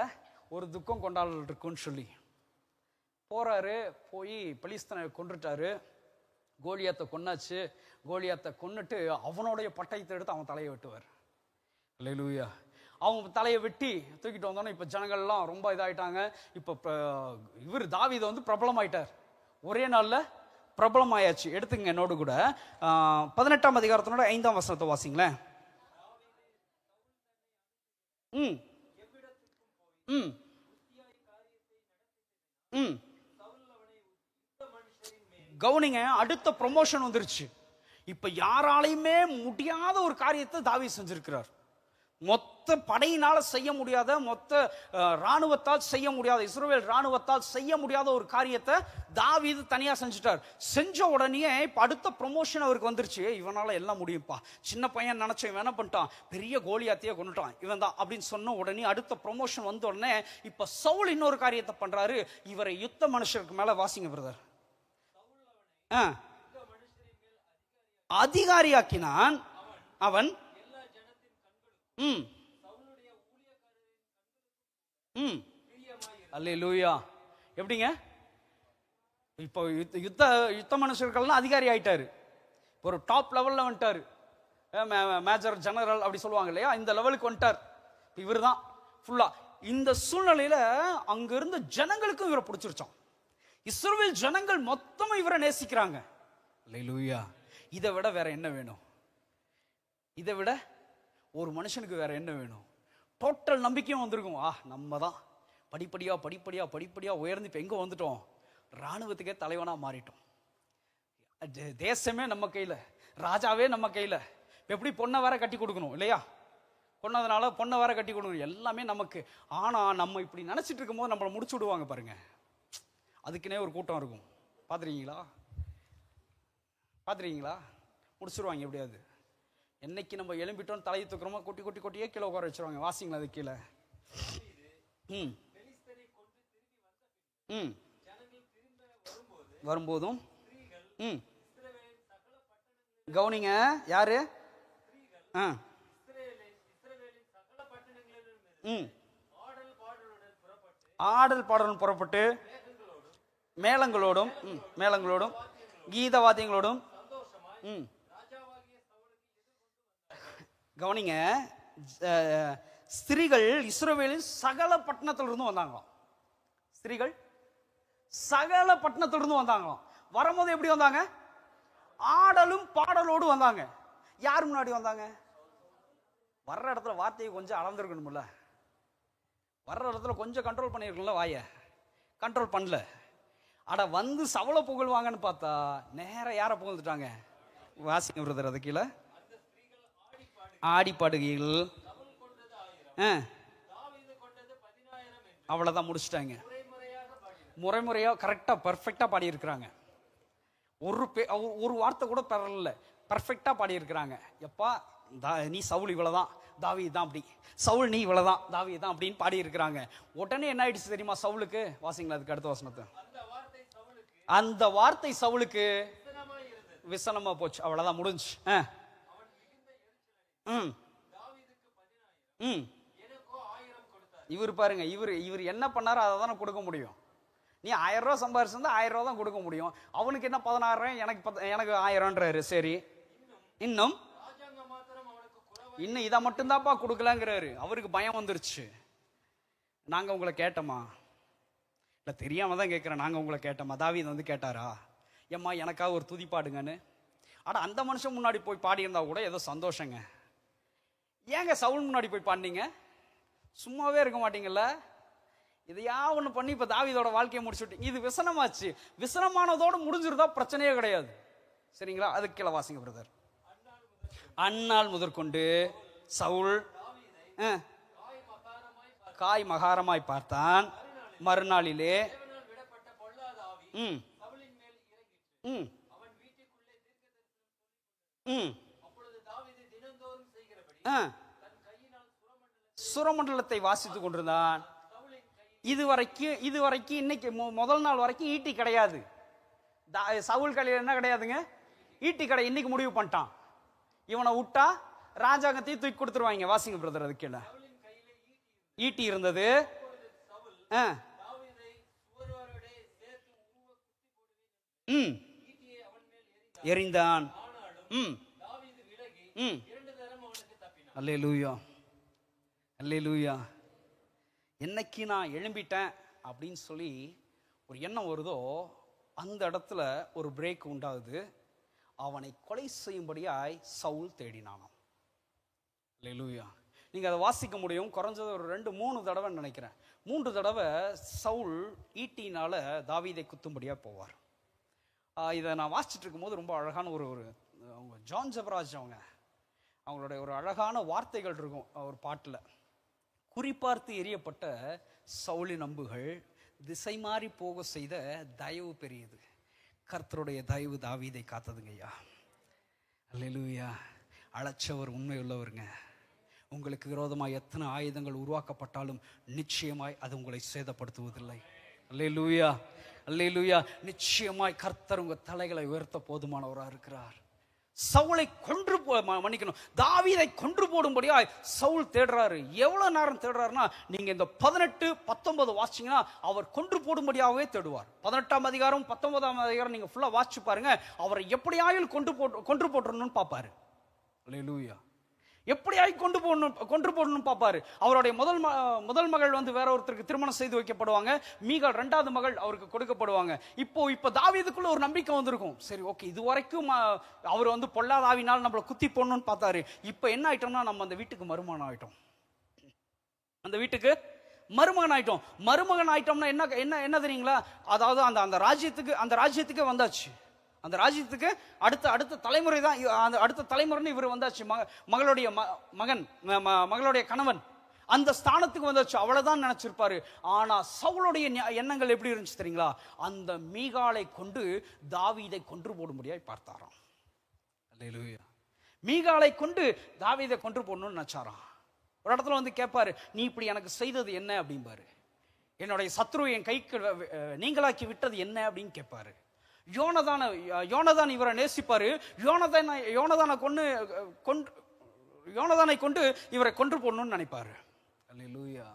ஒரு துக்கம் கொண்டாடல் இருக்குன்னு சொல்லி போறாரு. போய் பெலிஸ்தனை கொன்றுட்டாரு, கோலியாத்தை கொன்னாச்சு. கோலியாத்தை கொன்னுட்டு அவனுடைய பட்டயத்தை எடுத்து அவன் தலையை வெட்டுவார். அல்லேலூயா. அவங்க தலையை வெட்டி தூக்கிட்டு வந்தோன்னே இப்போ ஜனங்கள்லாம் ரொம்ப இதாயிட்டாங்க. இப்போ இவர் தாவீது வந்து பிரபலமாயிட்டார், ஒரே நாளில் பிரபலம் ஆயாச்சு. எடுத்துங்க என்னோடு கூட 18ஆம் அதிகாரத்தினோட 5ஆம் வசனத்தை வாசிங்களேன். ம் ம் ம் கவுனிங்க, அடுத்த ப்ரொமோஷன் வந்துருச்சு. இப்ப யாராலையுமே முடியாத ஒரு காரியத்தை தாவீது செஞ்சிருக்கிறார். மொத்த படையினால செய்ய முடியாத, மொத்த ராணுவத்தால் செய்ய முடியாத, இஸ்ரவேல் ராணுவத்தால் செய்ய முடியாத ஒரு காரியத்தை தாவீது தனியா செஞ்சுட்டார். செஞ்ச உடனே இப்ப அடுத்த ப்ரொமோஷன் அவருக்கு வந்துருச்சு. இவனால எல்லாம் முடியும்ப்பா, சின்ன பையன் நினைச்ச இவன் என்ன பண்ணிட்டான், பெரிய கோலியாத்தையே கொண்டுட்டான் இவன் தான் அப்படின்னு சொன்ன உடனே அடுத்த ப்ரொமோஷன் வந்த உடனே இப்ப சவுல் இன்னொரு காரியத்தை பண்றாரு. இவரை யுத்த மனுஷருக்கு மேல வாசிங்க பிரதர், அதிகாரியாக்கினான் அவன். அல்லேலூயா. எப்படிங்க இப்போ யுத்த மனுஷர்கள்லாம் அதிகாரி ஆயிட்டாரு, ஒரு டாப் லெவல்ல வந்துட்டாரு, மேஜர் ஜெனரல் அப்படி சொல்லுவாங்க இல்லையா, இந்த லெவலுக்கு வந்துட்டார் இவர் தான் ஃபுல்லா. இந்த சூழ்நிலையில அங்க இருந்த ஜனங்களுக்கும் இவரை பிடிச்சிருச்சான். இஸ்ரவேல் ஜனங்கள் மொத்தமும் இவரை நேசிக்கிறாங்க. அல்லேலூயா. இதை விட வேற என்ன வேணும்? இதை விட ஒரு மனுஷனுக்கு வேற என்ன வேணும்? டோட்டல் நம்பிக்கையும் வந்திருக்கும். நம்ம தான் படிப்படியா படிப்படியா படிப்படியா உயர்ந்து இப்ப எங்க வந்துட்டோம், ராணுவத்துக்கே தலைவனா மாறிட்டோம். தேசமே நம்ம கையில, ராஜாவே நம்ம கையில. எப்படி பொண்ணை வேற கட்டி கொடுக்கணும் இல்லையா, பொண்ணதுனால பொண்ணை வேற கட்டி கொடுக்கணும், எல்லாமே நமக்கு. ஆனா நம்ம இப்படி நினைச்சிட்டு இருக்கும் போது நம்மளை முடிச்சு விடுவாங்க பாருங்க. அதுக்குன்னே ஒரு கூட்டம் இருக்கும், பாத்துருக்கீங்களா? பாத்துருக்கீங்களா? முடிச்சிருவாங்க எப்படியாவது. என்னைக்கு நம்ம எலும்பிட்டோம் தலையை தூக்குறோமோ கொட்டி கொட்டி கொட்டியே கீழே உட்கார வச்சிருவாங்க. வாசிங்களா அது கீழே. வரும்போதும் கவுனிங்க, யாரு? ஆடல் பாடலும் புறப்பட்டு மேளங்களோடும் மேளங்களோடும் கீதவாத்தியங்களோடும் கவனிங்க, ஸ்திரீகள் இஸ்ரவேலின் சகல பட்டணத்திலிருந்து வந்தாங்களாம். ஸ்திரீகள் சகல பட்டணத்திலிருந்து வந்தாங்களாம். வரும்போது எப்படி வந்தாங்க? ஆடலும் பாடலோடு வந்தாங்க. யார் முன்னாடி வந்தாங்க? வர்ற இடத்துல வார்த்தையை கொஞ்சம் அளந்திருக்கணும்ல, வர்ற இடத்துல கொஞ்சம் கண்ட்ரோல் பண்ணிருக்கணும்ல, வாய கண்ட்ரோல் பண்ணல. அட வந்து சவள புகழ்வாங்கன்னு பார்த்தா நேர யார புகழ்ந்துட்டாங்க? வாசிங்க பிரதர் அது கீழே. ஆடி பாடுகையில் அவ்வளவுதான் முடிச்சுட்டாங்க. முறைமுறையா கரெக்டா பர்ஃபெக்டா பாடி இருக்கிறாங்க. ஒரு வார்த்தை கூட பெறல, பர்ஃபெக்டா பாடி இருக்கிறாங்க. எப்பா நீ சவுல் இவ்வளவுதான், தாவீது தான் அப்படி, சவுல் நீ இவ்வளவுதான், தாவீது தான் அப்படின்னு பாடி இருக்கிறாங்க. உடனே என்ன ஆயிடுச்சு தெரியுமா சவுலுக்கு? வாசிங்களா அதுக்கு அடுத்த வசனத்தை. அந்த வார்த்தை சவுலுக்கு விசனமா போச்சு, அவ்வளவுதான் முடிஞ்சு. இவர் பாருங்க, இவர் என்ன பண்ணாரோ அதை தானே கொடுக்க முடியும். நீ 1000 ரூபா சம்பாரிச்சிருந்தா 1000 ரூபா தான் கொடுக்க முடியும். அவனுக்கு என்ன 16,000, எனக்கு 1000ன்றாரு. சரி, இன்னும் இதை மட்டும்தான்ப்பா கொடுக்கலங்கிறாரு. அவருக்கு பயம் வந்துருச்சு. நாங்க உங்களை கேட்டோமா? இல்ல தெரியாம தான் கேட்கிறேன். நாங்க உங்களை கேட்டோமா? தாவீது வந்து கேட்டாரா, ஏம்மா எனக்காக ஒரு துதி பாடுங்கன்னு? ஆனா அந்த மனுஷன் முன்னாடி போய் பாடி இருந்தா கூட ஏதோ சந்தோஷங்க. ஏங்க சவுல் முன்னாடி போய் பாடினீங்க? சும்மாவே இருக்க மாட்டீங்கல்ல? இதையா ஒண்ணு பண்ணி இப்ப தாவீதோட வாழ்க்கையை முடிச்சுட்டீங்க. இது விசனமாச்சு. விசனமானதோடு முடிஞ்சிருந்தா பிரச்சனையே கிடையாது. சரிங்களா? அதுக்கு கீழே வாசிங்க பிரதர். அந்நாள் முதற்கொண்டு சவுல் காய் மகாரமாய் பார்த்தான். மறுநாளிலே சுரமண்டலத்தை வாசித்துக் கொண்டிருந்தான். இதுவரைக்கும் இன்னைக்கு முதல் நாள் வரைக்கும் ஈட்டி கிடையாது. சவுல் கையில என்ன கிடையாதுங்க? ஈட்டி கடை. இன்னைக்கு முடிவு பண்ணிட்டான், இவனை விட்டா ராஜாங்கத்தையும் தூக்கி கொடுத்துருவாங்க. வாசிங்க பிரதர் அது கீழே. ஈட்டி இருந்தது. எறிந்தான். அல்லேலூயா. அல்லேலூயா. என்னைக்கு நான் எழும்பிட்டேன் அப்படின்னு சொல்லி ஒரு எண்ணம் வருதோ அந்த இடத்துல ஒரு பிரேக் உண்டாகுது. அவனை கொலை செய்யும்படியாய் சவுல் தேடினானாம். அல்லேலூயா. நீங்கள் அதை வாசிக்க முடியும். குறைஞ்சது ஒரு 2-3 தடவை நினைக்கிறேன். 3 தடவை சவுல் ஈட்டினால தாவீதை குத்தும்படியாக போவார். இதை நான் வாசிச்சுட்டு இருக்கும்போது ரொம்ப அழகான அவங்க ஜான் ஜெபராஜ் அவங்களுடைய ஒரு அழகான வார்த்தைகள் இருக்கும் ஒரு பாட்டில். குறிப்பார்த்து எரியப்பட்ட சவுலின் அம்புகள் திசை மாறி போக செய்த தயவு பெரியது, கர்த்தருடைய தயவு தாவீதை காத்ததுங்கய்யா. அல்லேலூயா. அழைச்சவர் உண்மை உள்ளவருங்க. உங்களுக்கு விரோதமாய் எத்தனை ஆயுதங்கள் உருவாக்கப்பட்டாலும் நிச்சயமாய் அது உங்களை சேதப்படுத்துவதில்லை. அல்லேலூயா, அல்லேலூயா. நிச்சயமாய் கர்த்தர் உங்க தலைகளை உயர்த்த போதுமானவராக இருக்கிறார். சவுலை கொன்று மன்னிக்கணும், தாவீதை கொன்று போடும்படியா சவுல் தேடுறாரு. எவ்வளவு நேரம் தேடுறாருன்னா, நீங்க இந்த 18-19 வாசிச்சீங்கன்னா அவர் கொன்று போடும்படியாகவே தேடுவார். 18ஆம் அதிகாரம் 19ஆம் அதிகாரம் நீங்க ஃபுல்லா வாசிச்சு பாருங்க. அவரை எப்படியாயும் கொன்று போட்டுறணும்னு பார்ப்பாரு. அல்லேலூயா. எப்படியாய் கொன்று போடணும் பார்ப்பாரு. அவருடைய முதல் மகள் வேற ஒருத்தருக்கு திருமணம் செய்து வைக்கப்படுவாங்க. மீகாள் 2வது மகள் அவருக்கு கொடுக்கப்படுவாங்க. இப்போ தாவீதுக்குள்ள ஒரு நம்பிக்கை வந்திருக்கும். சரி, ஓகே, இது வரைக்கும் அவர் பொல்லாத ஆவினால் நம்மளை குத்தி போடணும்னு பார்த்தாரு. இப்போ என்ன ஆயிட்டோம்னா, நம்ம அந்த வீட்டுக்கு மருமகன் ஆயிட்டோம். அந்த வீட்டுக்கு மருமகன் ஆயிட்டோம். மருமகன் ஆயிட்டோம்னா என்ன தெரியுங்களா? அதாவது அந்த ராஜ்யத்துக்கு வந்தாச்சு. அந்த ராஜ்யத்துக்கு அடுத்த தலைமுறை தான். அந்த அடுத்த தலைமுறைன்னு இவர் வந்தாச்சு. மகளுடைய கணவன் அந்த ஸ்தானத்துக்கு வந்தாச்சு. அவ்வளவுதான் நினைச்சிருப்பாரு. ஆனா சவுலுடைய எண்ணங்கள் எப்படி இருந்துச்சு தெரியுங்களா? அந்த மீகாலை கொண்டு தாவீதை கொன்று போடும்படியாய் பார்த்தாராம். அல்லேலூயா. மீகாலை கொண்டு தாவீதை கொன்று போடணும்னு நினைச்சாராம். ஒரு இடத்துல கேட்பாரு, நீ இப்படி எனக்கு செய்தது என்ன அப்படிம்பாரு. என்னுடைய சத்ரு என் கைக்கு நீங்களாக்கி விட்டது என்ன அப்படின்னு கேட்பாரு. யோனதான் இவரை நேசிப்பாரு. யோனதானை கொண்டு இவரை கொன்று போடணும்னு நினைப்பாரு. அல்லேலூயா.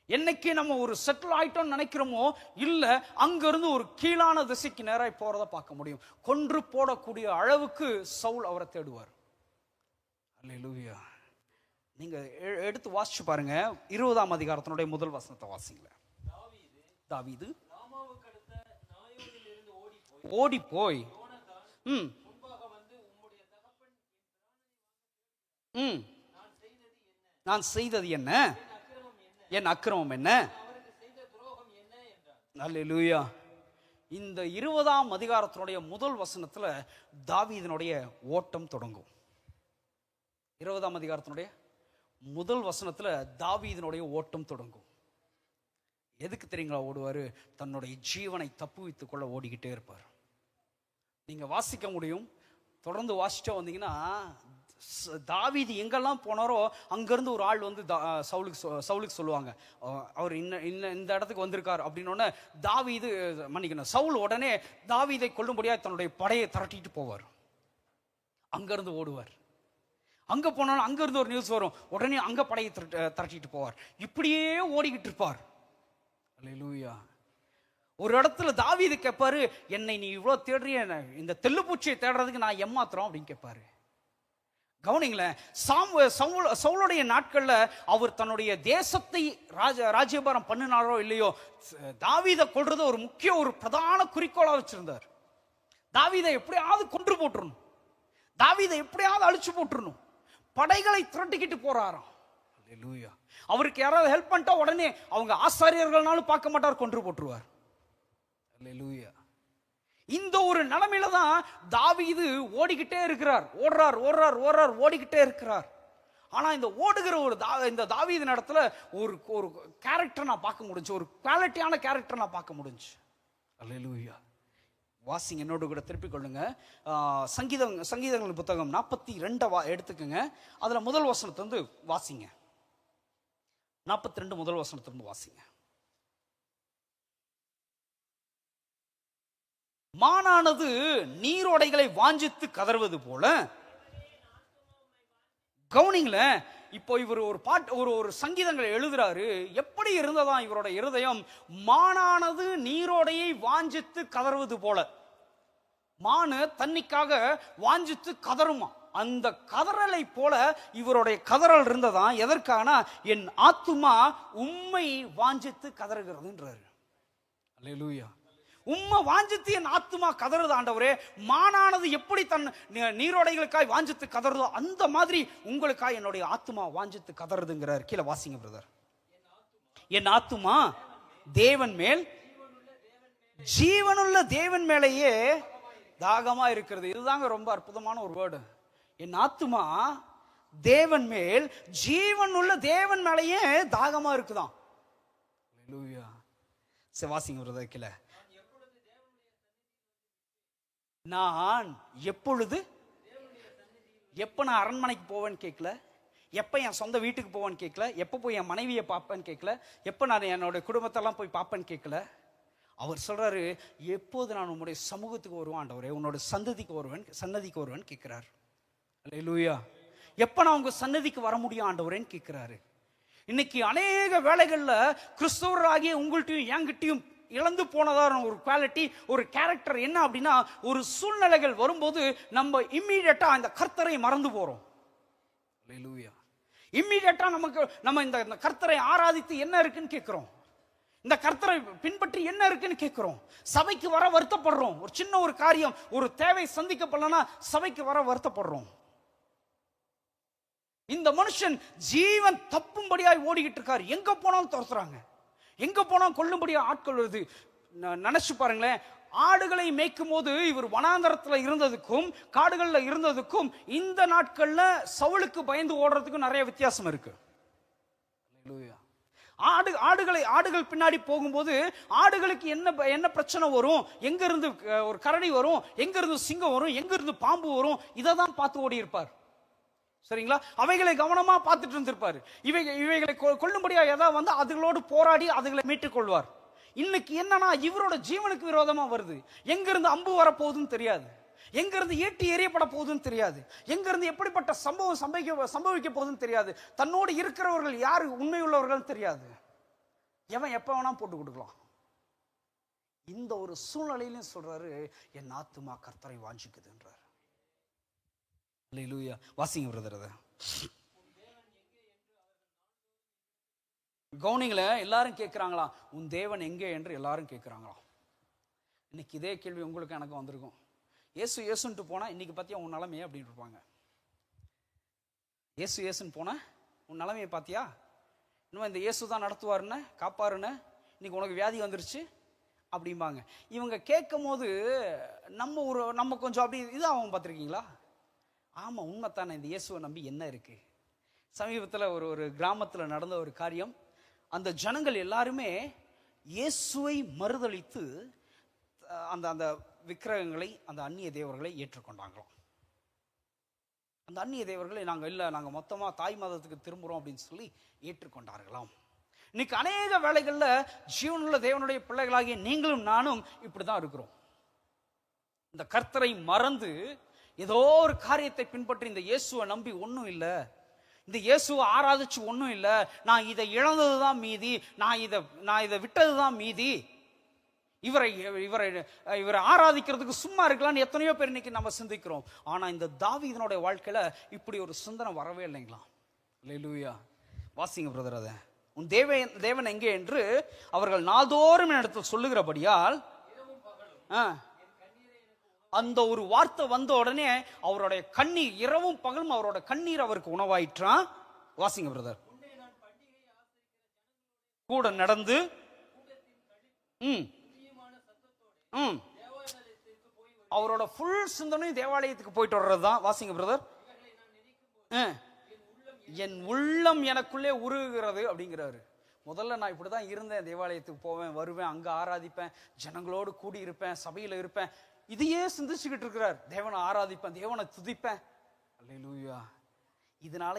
என்னைக்கு நம்ம ஒரு செட்டில் ஆயிட்டோம் நினைக்கிறோமோ, இல்ல அங்கிருந்து ஒரு கீழான திசைக்கு நேராய் போறதை பார்க்க முடியும். கொன்று போடக்கூடிய அளவுக்கு சவுல் அவரை தேடுவார். அல்லேலூயா. நீங்க எடுத்து வாசிச்சு பாருங்க. 20ஆம் அதிகாரத்தினுடைய முதல் வசனத்தை வாசிங்களேன். தாவீது ஓடி போய் நான் செய்தது என்ன, என் அக்கிரமம் என்ன. அல்லேலூயா. இந்த 20ஆம் அதிகாரத்தினுடைய முதல் வசனத்துல தாவீதினுடைய ஓட்டம் தொடங்கும். 20ஆம் அதிகாரத்தினுடைய முதல் வசனத்துல தாவீதினுடைய ஓட்டம் தொடங்கும். எதுக்கு தெரியுங்களா ஓடுவாரு? தன்னுடைய ஜீவனை தப்புவித்துக் கொள்ள ஓடிக்கிட்டே இருப்பார். நீங்க வாசிக்க முடியும். தொடர்ந்து வாசிச்சா வந்தீங்கன்னா, தாவீது எங்கெல்லாம் போனாரோ அங்கிருந்து ஒரு ஆள் சவுலுக்கு சொல்லுவாங்க, அவர் இந்த இடத்துக்கு வந்திருக்கார் அப்படின்னு. தாவீது மன்னிக்கணும், சவுல் உடனே தாவீதை கொல்லும்படியா தன்னுடைய படையை திரட்டிட்டு போவார். அங்கிருந்து ஓடுவார். அங்க போனாலும் அங்கிருந்து ஒரு நியூஸ் வரும், உடனே அங்க படையை திரட்டிட்டு போவார். இப்படியே ஓடிக்கிட்டு இருப்பார். அல்லேலூயா. ஒரு இடத்துல தாவீது கேட்பாரு, என்னை நீ இவ்வளவு தேடுறிய, இந்த தெல்லுப்பூச்சியை தேடுறதுக்கு நான் எம்மாத்திரம் அப்படின்னு கேட்பாரு. கவனிங்களேன், சவுலுடைய நாட்கள்ல அவர் தன்னுடைய தேசத்தை ராஜ்யபாரம் பண்ணினாரோ இல்லையோ, தாவீதை கொல்றது ஒரு பிரதான குறிக்கோளா வச்சிருந்தார். தாவீதை எப்படியாவது கொன்று போட்டுறணும், தாவீதை எப்படியாவது அழிச்சு போட்டுறணும். படைகளை திரட்டிக்கிட்டு போறாராம். அல்லேலூயா. அவருக்கு யாராவது ஹெல்ப் பண்ணிட்டா உடனே அவங்க ஆசாரியர்கள்னாலும் பார்க்க மாட்டார், கொன்று போட்டுருவார். அல்லேலூயா. இந்த ஒரு நிலைமையில தான் தாவீது ஓடிக்கிட்டே இருக்கிறார். ஓடிக்கிட்டே இருக்கிறார். ஆனா இந்த ஓடுகிற இந்த தாவீது இடத்துல ஒரு கேரக்டர் நான் பார்க்க முடிஞ்சு, ஒரு குவாலிட்டியான கேரக்டர் நான் பார்க்க முடிஞ்சு. அல்லேலூயா. வாசிங்க, என்னோட கூட திருப்பிக் கொள்ளுங்க. சங்கீதங்கள் புத்தகம் 42 எடுத்துக்கங்க. அதுல முதல் வசனத்தை வாசிங்க. 42 முதல் வசனத்திலிருந்து வாசிங்க. மானானது நீரோடைகளை வாஞ்சித்து கதறுவது போல. கவனிங்களேன், இப்போ இவர் ஒரு பாட்டு ஒரு சங்கீதங்களை எழுதுறாரு. எப்படி இருந்ததா இவரோட இருதயம்? மானானது நீரோடையை வாஞ்சித்து கதறுவது போல. மானு தண்ணிக்காக வாஞ்சித்து கதறுமா. அந்த கதறலை போல இவருடைய கதறல் இருந்ததா. எதற்கான? என் ஆத்துமா உம்மை வாஞ்சித்து கதறுகிறதுன்றாரு. அல்லேலூயா. உம்மை வாஞ்சித்து என் ஆத்துமா கதறுது ஆண்டவரே. மானானது எப்படி தன் நீரோடைகளுக்காய் வாஞ்சித்து கதறுதோ அந்த மாதிரி உங்களுக்காய் என்னுடைய ஆத்துமா வாஞ்சித்து கதறுதுங்கிறார். கீழே வாசிங்க பிரதர். என் ஆத்துமா தேவன் மேல், ஜீவனுள்ள தேவன் மேலேயே தாகமா இருக்கிறது. இதுதாங்க ரொம்ப அற்புதமான ஒரு வேர்டு. என் ஆத்துமா தேவன் மேல், ஜீவனுள்ள தேவன் மேலேயே தாகமா இருக்குதான். வாசிங்க பிரதர் கீழே. நான் எப்பொழுது, எப்ப நான் அரண்மனைக்கு போவேன்னு கேட்கல, எப்ப என் சொந்த வீட்டுக்கு போவேன்னு கேட்கல, எப்ப போய் என் மனைவியை பார்ப்பேன்னு கேட்கல, எப்ப நான் என்னோட குடும்பத்தெல்லாம் போய் பார்ப்பேன்னு கேட்கல. அவர் சொல்றாரு, எப்போது நான் உன்னுடைய சமூகத்துக்கு வருவேன் ஆண்டவரே, உன்னோட சன்னதிக்கு வருவேன் கேட்கிறார். அல்லேலூயா. எப்ப நான் உங்க சன்னதிக்கு வர முடியும் ஆண்டவரேன்னு கேட்கிறாரு. இன்னைக்கு அநேக வேளைகள்ல கிறிஸ்தவராகிய உங்கள்கிட்டையும் என்கிட்டையும் இழந்து போனதான ஒரு குவாலிட்டி, ஒரு கேரக்டர் என்ன அப்படின்னா, ஒரு சூழ்நிலைகள் வரும்போது நம்ம இம்மீடியட்டா அந்த கர்த்தரை மறந்து போறோம். அல்லேலூயா. இம்மீடியட்டா நம்ம இந்த கர்த்தரை ஆராதித்து என்ன இருக்குன்னு கேட்கிறோம், இந்த கர்த்தரை பின்பற்றி என்ன இருக்குன்னு கேட்கிறோம். சபைக்கு வர வருத்தப்படுறோம். ஒரு சின்ன ஒரு காரியம், ஒரு தேவை சந்திக்கப்படலன்னா சபைக்கு வர வருத்தப்படுறோம். இந்த மனுஷன் ஜீவன் தப்பும்படியாய் ஓடிக்கிட்டு இருக்காரு. எங்க போனாலும் துரத்துறாங்க, எங்க போனாலும் கொல்லும்படியா ஆட்கள் வருது. நினைச்சு பாருங்களேன். ஆடுகளை மேய்க்கும் போது இவர் வனாந்தரத்துல இருந்ததுக்கும் காடுகள்ல இருந்ததுக்கும் இந்த நாட்கள்ல சவுலுக்கு பயந்து ஓடுறதுக்கும் நிறைய வித்தியாசம் இருக்கு. ஆடுகள் பின்னாடி போகும்போது ஆடுகளுக்கு என்ன பிரச்சனை வரும், எங்க இருந்து ஒரு கரடி வரும், எங்க இருந்து சிங்கம் வரும், எங்க இருந்து பாம்பு வரும், இதை தான் பார்த்து ஓடி இருப்பார். சரிங்களா? அவைகளை கவனமா பார்த்துட்டு இருந்திருப்பாரு. இவைகளை கொல்லும்படியா ஏதாவது வந்து அதுகளோடு போராடி அதுகளை மீட்டுக் கொள்வார். இன்னைக்கு என்னன்னா, இவரோட ஜீவனுக்கு விரோதமா வருது. எங்க இருந்து அம்பு வரப்போகுதுன்னு தெரியாது, எங்க இருந்து ஈட்டி எறியப்பட போகுதுன்னு தெரியாது, எங்க இருந்து எப்படிப்பட்ட சம்பவம் சம்பவிக்க போகுதுன்னு தெரியாது, தன்னோடு இருக்கிறவர்கள் யாரு உண்மை உள்ளவர்கள் தெரியாது, எவன் எப்ப வேணா போட்டு கொடுக்கலாம். இந்த ஒரு சூழ்நிலையிலும் சொல்றாரு, என் ஆத்துமா கர்த்தரை வாஞ்சிக்குதுன்றார். அல்லேலூயா. வாசிங்க பிரதர். அத கவுனிங்கள எல்லாரும் கேட்கிறாங்களா, உன் தேவன் எங்கே என்று எல்லாரும் கேட்கிறாங்களா. இன்னைக்கு இதே கேள்வி உங்களுக்கு எனக்கு வந்திருக்கும். ஏசுன்ட்டு போனா இன்னைக்கு பாத்தியா உன் நிலைமையே அப்படின்னு இருப்பாங்க. ஏசுன்னு போன உன் நிலைமையை பாத்தியா, இன்னும் இந்த இயேசு தான் நடத்துவாருன்னு காப்பாருன்னு, இன்னைக்கு உனக்கு வியாதி வந்துருச்சு அப்படிம்பாங்க. இவங்க கேட்கும் போது நம்ம கொஞ்சம் அப்படி இதாகும். பார்த்துருக்கீங்களா? ஆமா, உண்மைத்தானே. இந்த இயேசுவை நம்பி என்ன இருக்கு. சமீபத்தில் ஒரு கிராமத்தில் நடந்த ஒரு காரியம். அந்த ஜனங்கள் எல்லாருமே இயேசுவை மறுதலித்து அந்த விக்கிரகங்களை, அந்த அந்நிய தேவர்களை ஏற்றுக்கொண்டாங்களாம். அந்த அந்நிய தேவர்களை நாங்கள் மொத்தமாக தாய் மதத்துக்கு திரும்புகிறோம் அப்படின்னு சொல்லி ஏற்றுக்கொண்டார்களாம். இன்னைக்கு அநேக வேளைகளில் ஜீவனுள்ள தேவனுடைய பிள்ளைகளாகிய நீங்களும் நானும் இப்படிதான் இருக்கிறோம். இந்த கர்த்தரை மறந்து ஏதோ ஒரு காரியத்தை பின்பற்றி இந்த இயேசுவை நம்பி ஒன்றும் இல்லை, இந்த இயேசுவை ஆராதிச்சு ஒன்றும் இல்லை, நான் இதை இழந்ததுதான் மீதி, நான் இதை விட்டதுதான் மீதி, இவரை ஆராதிக்கிறதுக்கு சும்மா இருக்கலாம்னு எத்தனையோ பேர் இன்னைக்கு நம்ம சிந்திக்கிறோம். ஆனா இந்த தாவீதினுடைய வாழ்க்கையில இப்படி ஒரு சிந்தனை வரவே இல்லைங்களா. அல்லேலூயா. வாசிங்க பிரதர். அத உன் தேவன் எங்கே என்று அவர்கள் நாள்தோறும் இடத்தில் சொல்லுகிறபடியால், அந்த ஒரு வார்த்தை வந்த உடனே அவருடைய கண்ணீர், இரவும் பகலும் அவரோட கண்ணீர் அவருக்கு உணவாயிற்றான். வாசிங்க பிரதர். கூட நடந்து அவரோட ஃபுல் சிந்தனையும் தேவாலயத்துக்கு போயிட்டு வர்றதுதான். வாசிங்க பிரதர். என் உள்ளம் எனக்குள்ளே உருகுகிறது அப்படிங்கிறாரு. முதல்ல நான் இப்படிதான் இருந்தேன், தேவாலயத்துக்கு போவேன் வருவேன், அங்க ஆராதிப்பேன், ஜனங்களோடு கூடி இருப்பேன், சபையில இருப்பேன், இதையே சிந்திச்சுக்கிட்டு இருக்கிறார். தேவனை ஆராதிப்பேன், தேவனை துதிப்பேன். அல்லேலூயா. இதனால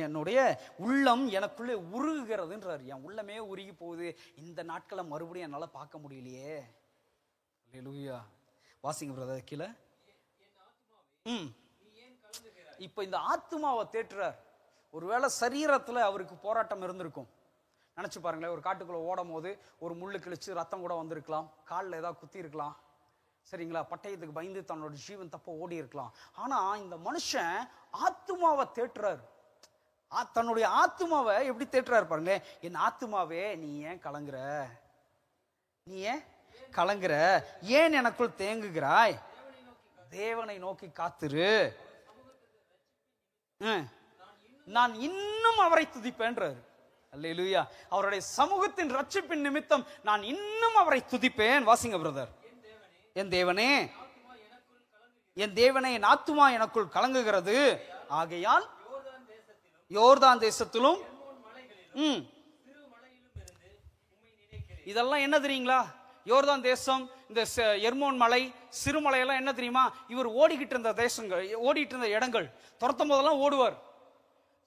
என்னுடைய உள்ளம் எனக்குள்ளே உருகுகிறதுன்றார். என் உள்ளமே உருகி போகுது, இந்த நாட்களை மறுபடியும் என்னால பார்க்க முடியலையே. அல்லேலூயா. வாசிங்க பிரதர் கீழே. இப்ப இந்த ஆத்துமாவை தேற்றுறார். ஒருவேளை சரீரத்துல அவருக்கு போராட்டம் இருந்திருக்கும். நினைச்சு பாருங்களேன், ஒரு காட்டுக்குள்ள ஓடும் போது ஒரு முள்ளு கிழிச்சு ரத்தம் கூட வந்திருக்கலாம், காலில் ஏதாவது குத்தி இருக்கலாம். சரிங்களா? பட்டயத்துக்கு பயந்து தன்னோட ஜீவன் தப்ப ஓடி இருக்கலாம். ஆனா இந்த மனுஷன் ஆத்துமாவை தேற்றுறாரு. தன்னுடைய ஆத்துமாவை எப்படி தேற்றுறாரு பாருங்க. என் ஆத்துமாவே நீ ஏன் கலங்குற, நீ ஏன் கலங்குற, ஏன் எனக்குள் தேங்குகிறாய், தேவனை நோக்கி காத்துரு, நான் இன்னும் அவரை துதிப்பேன்றாரு. அல்லேலூயா. அவருடைய சமூகத்தின் ரட்சிப்பின் நிமித்தம் நான் இன்னும் அவரை துதிப்பேன். வாசிங்க பிரதர். என் தேவனே, என் தேவனே, என் ஆத்துமா எனக்குள் கலங்குகிறது, ஆகையால் யோர்தான் தேசத்திலும் இதெல்லாம் என்ன தெரியுங்களா? யோர்தான் தேசம், இந்த எர்மோன் மலை, சிறுமலை எல்லாம் என்ன தெரியுமா? இவர் ஓடிக்கிட்டு இருந்த தேசங்கள், ஓடிட்டு இருந்த இடங்கள். துரத்தும் போதெல்லாம் ஓடுவார்.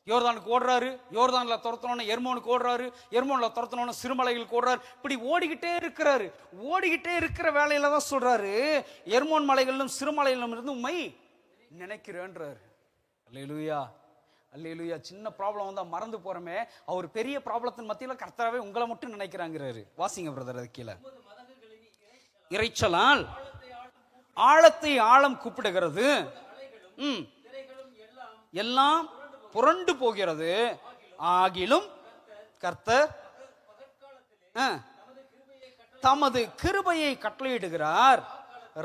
யோர்தானுக்கு ஓடுறாரு, யோர்தான்ல துரத்தணும்னு எர்மோனுக்கு ஓடுறாரு, எர்மோன்ல துரத்தணும்னு சிறுமலைகளுக்கு ஓடுறாரு. இப்படி ஓடிக்கிட்டே இருக்கிறாரு. ஓடிக்கிட்டே இருக்கிற வேலையில தான் சொல்றாரு, எர்மோன் மலைகளிலும் சிறுமலைகளிலும் இருந்து உண்மை நினைக்கிறேன்றாரு. அல்லேலூயா, அல்லேலூயா. சின்ன ப்ராப்ளம் வந்தா மறந்து போறமே, அவர் பெரிய ப்ராப்ளத்தின் மத்தியில கர்த்தராவே உங்களை மட்டும் நினைக்கிறாங்கிறாரு. வாசிங்க பிரதர். அது கீழே, இறைச்சலால் ஆழத்தை ஆழம் கூப்பிடுகிறது, எல்லாம் புரண்டு போகிறது, ஆகிலும் கர்த்தர் தமது கிருபையை கட்டளையிடுகிறார்,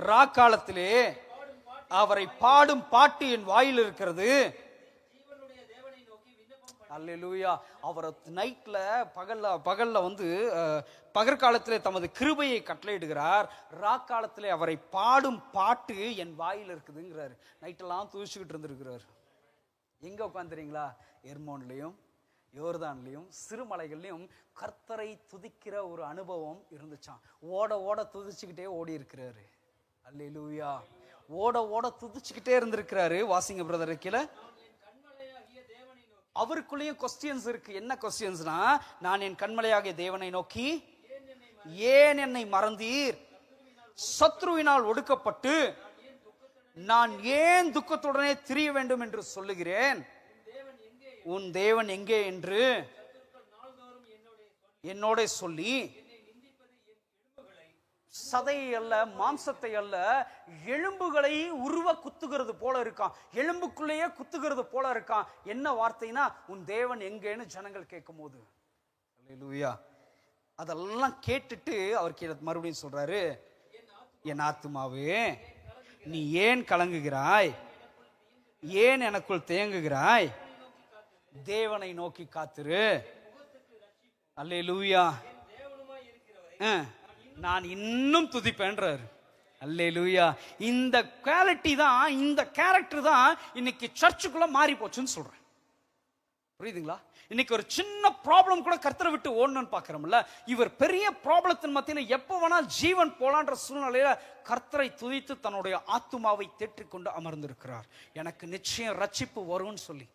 ராக்காலத்திலே அவரை பாடும் பாட்டு என் வாயில் இருக்கிறது. அல்லேலூயா. அவர் நைட்ல பகல்ல வந்து பகற்காலத்திலே தமது கிருபையை கட்டளையிடுகிறார், ராக்காலத்திலே அவரை பாடும் பாட்டு என் வாயில் இருக்குதுங்கிறாரு. நைட்டெல்லாம் துதிச்சுக்கிட்டு இருந்திருக்கிறார். எங்க உட்காந்துறீங்களா? எர்மோன்லயும் யோர்தான்லயும் சிறுமலைகள்லயும் கர்த்தரை துதிக்கிற ஒரு அனுபவம் இருந்துச்சான். ஓட ஓட துதிச்சுக்கிட்டே ஓடி இருக்கிறாரு. அல்லேலூயா. ஓட ஓட துதிச்சுக்கிட்டே இருந்திருக்கிறாரு. வாசிங்க பிரதர். கீழே அவருக்குள்ளேயும் கொஸ்டியன்ஸ் இருக்கு. என்ன கொஸ்டியன்ஸ்னா, நான் என் கண்மலையாகிய தேவனை நோக்கி ஏன் என்னை மறந்தீர், சத்ருவினால் ஒடுக்கப்பட்டு நான் ஏன் துக்கத்துடனே திரிய வேண்டும் என்று சொல்லுகிறேன், உன் தேவன் எங்கே என்று என்னோட சொல்லி, சதையை அல்ல மாம்சத்தை அல்ல எலும்புகளை உருவ குத்துகிறது போல இருக்கான். எலும்புக்குள்ளேயே குத்துகிறது போல இருக்கான். என்ன வார்த்தைனா, உன் தேவன் எங்கேன்னு ஜனங்கள் கேட்கும் போது, அல்லேலூயா, அதெல்லாம் கேட்டுட்டு அவர் கீழே மறுபடியும் சொல்றாரு, என் ஆத்துமாவே நீ ஏன் கலங்குகிறாய், ஏன் எனக்குள் தேங்குகிறாய், தேவனை நோக்கி காத்துரு. அல்லேலூயா. நான் இன்னும் துதிப்பேன்றாரு. அல்லேலூயா. இந்த குவாலிட்டி தான், இந்த கேரக்டர் தான் இன்னைக்கு சர்ச்சுக்குள்ள மாறி போச்சுன்னு சொல்றேன். புரியுதுங்களா? இன்னைக்கு ஒரு சின்ன ப்ராப்ளம் கூட கர்த்தரை விட்டு ஓடணும்னு பாக்குறோம்ல, இவர் பெரிய ப்ராப்ளத்தின் மத்தியில எப்ப வேணா ஜீவன் போலான்ற சூழ்நிலையில கர்த்தரை துதித்து தன்னுடைய ஆத்துமாவை தேற்றிக்கொண்டு அமர்ந்திருக்கிறார். எனக்கு நிச்சயம் ரட்சிப்பு வரும்னு சொல்லி.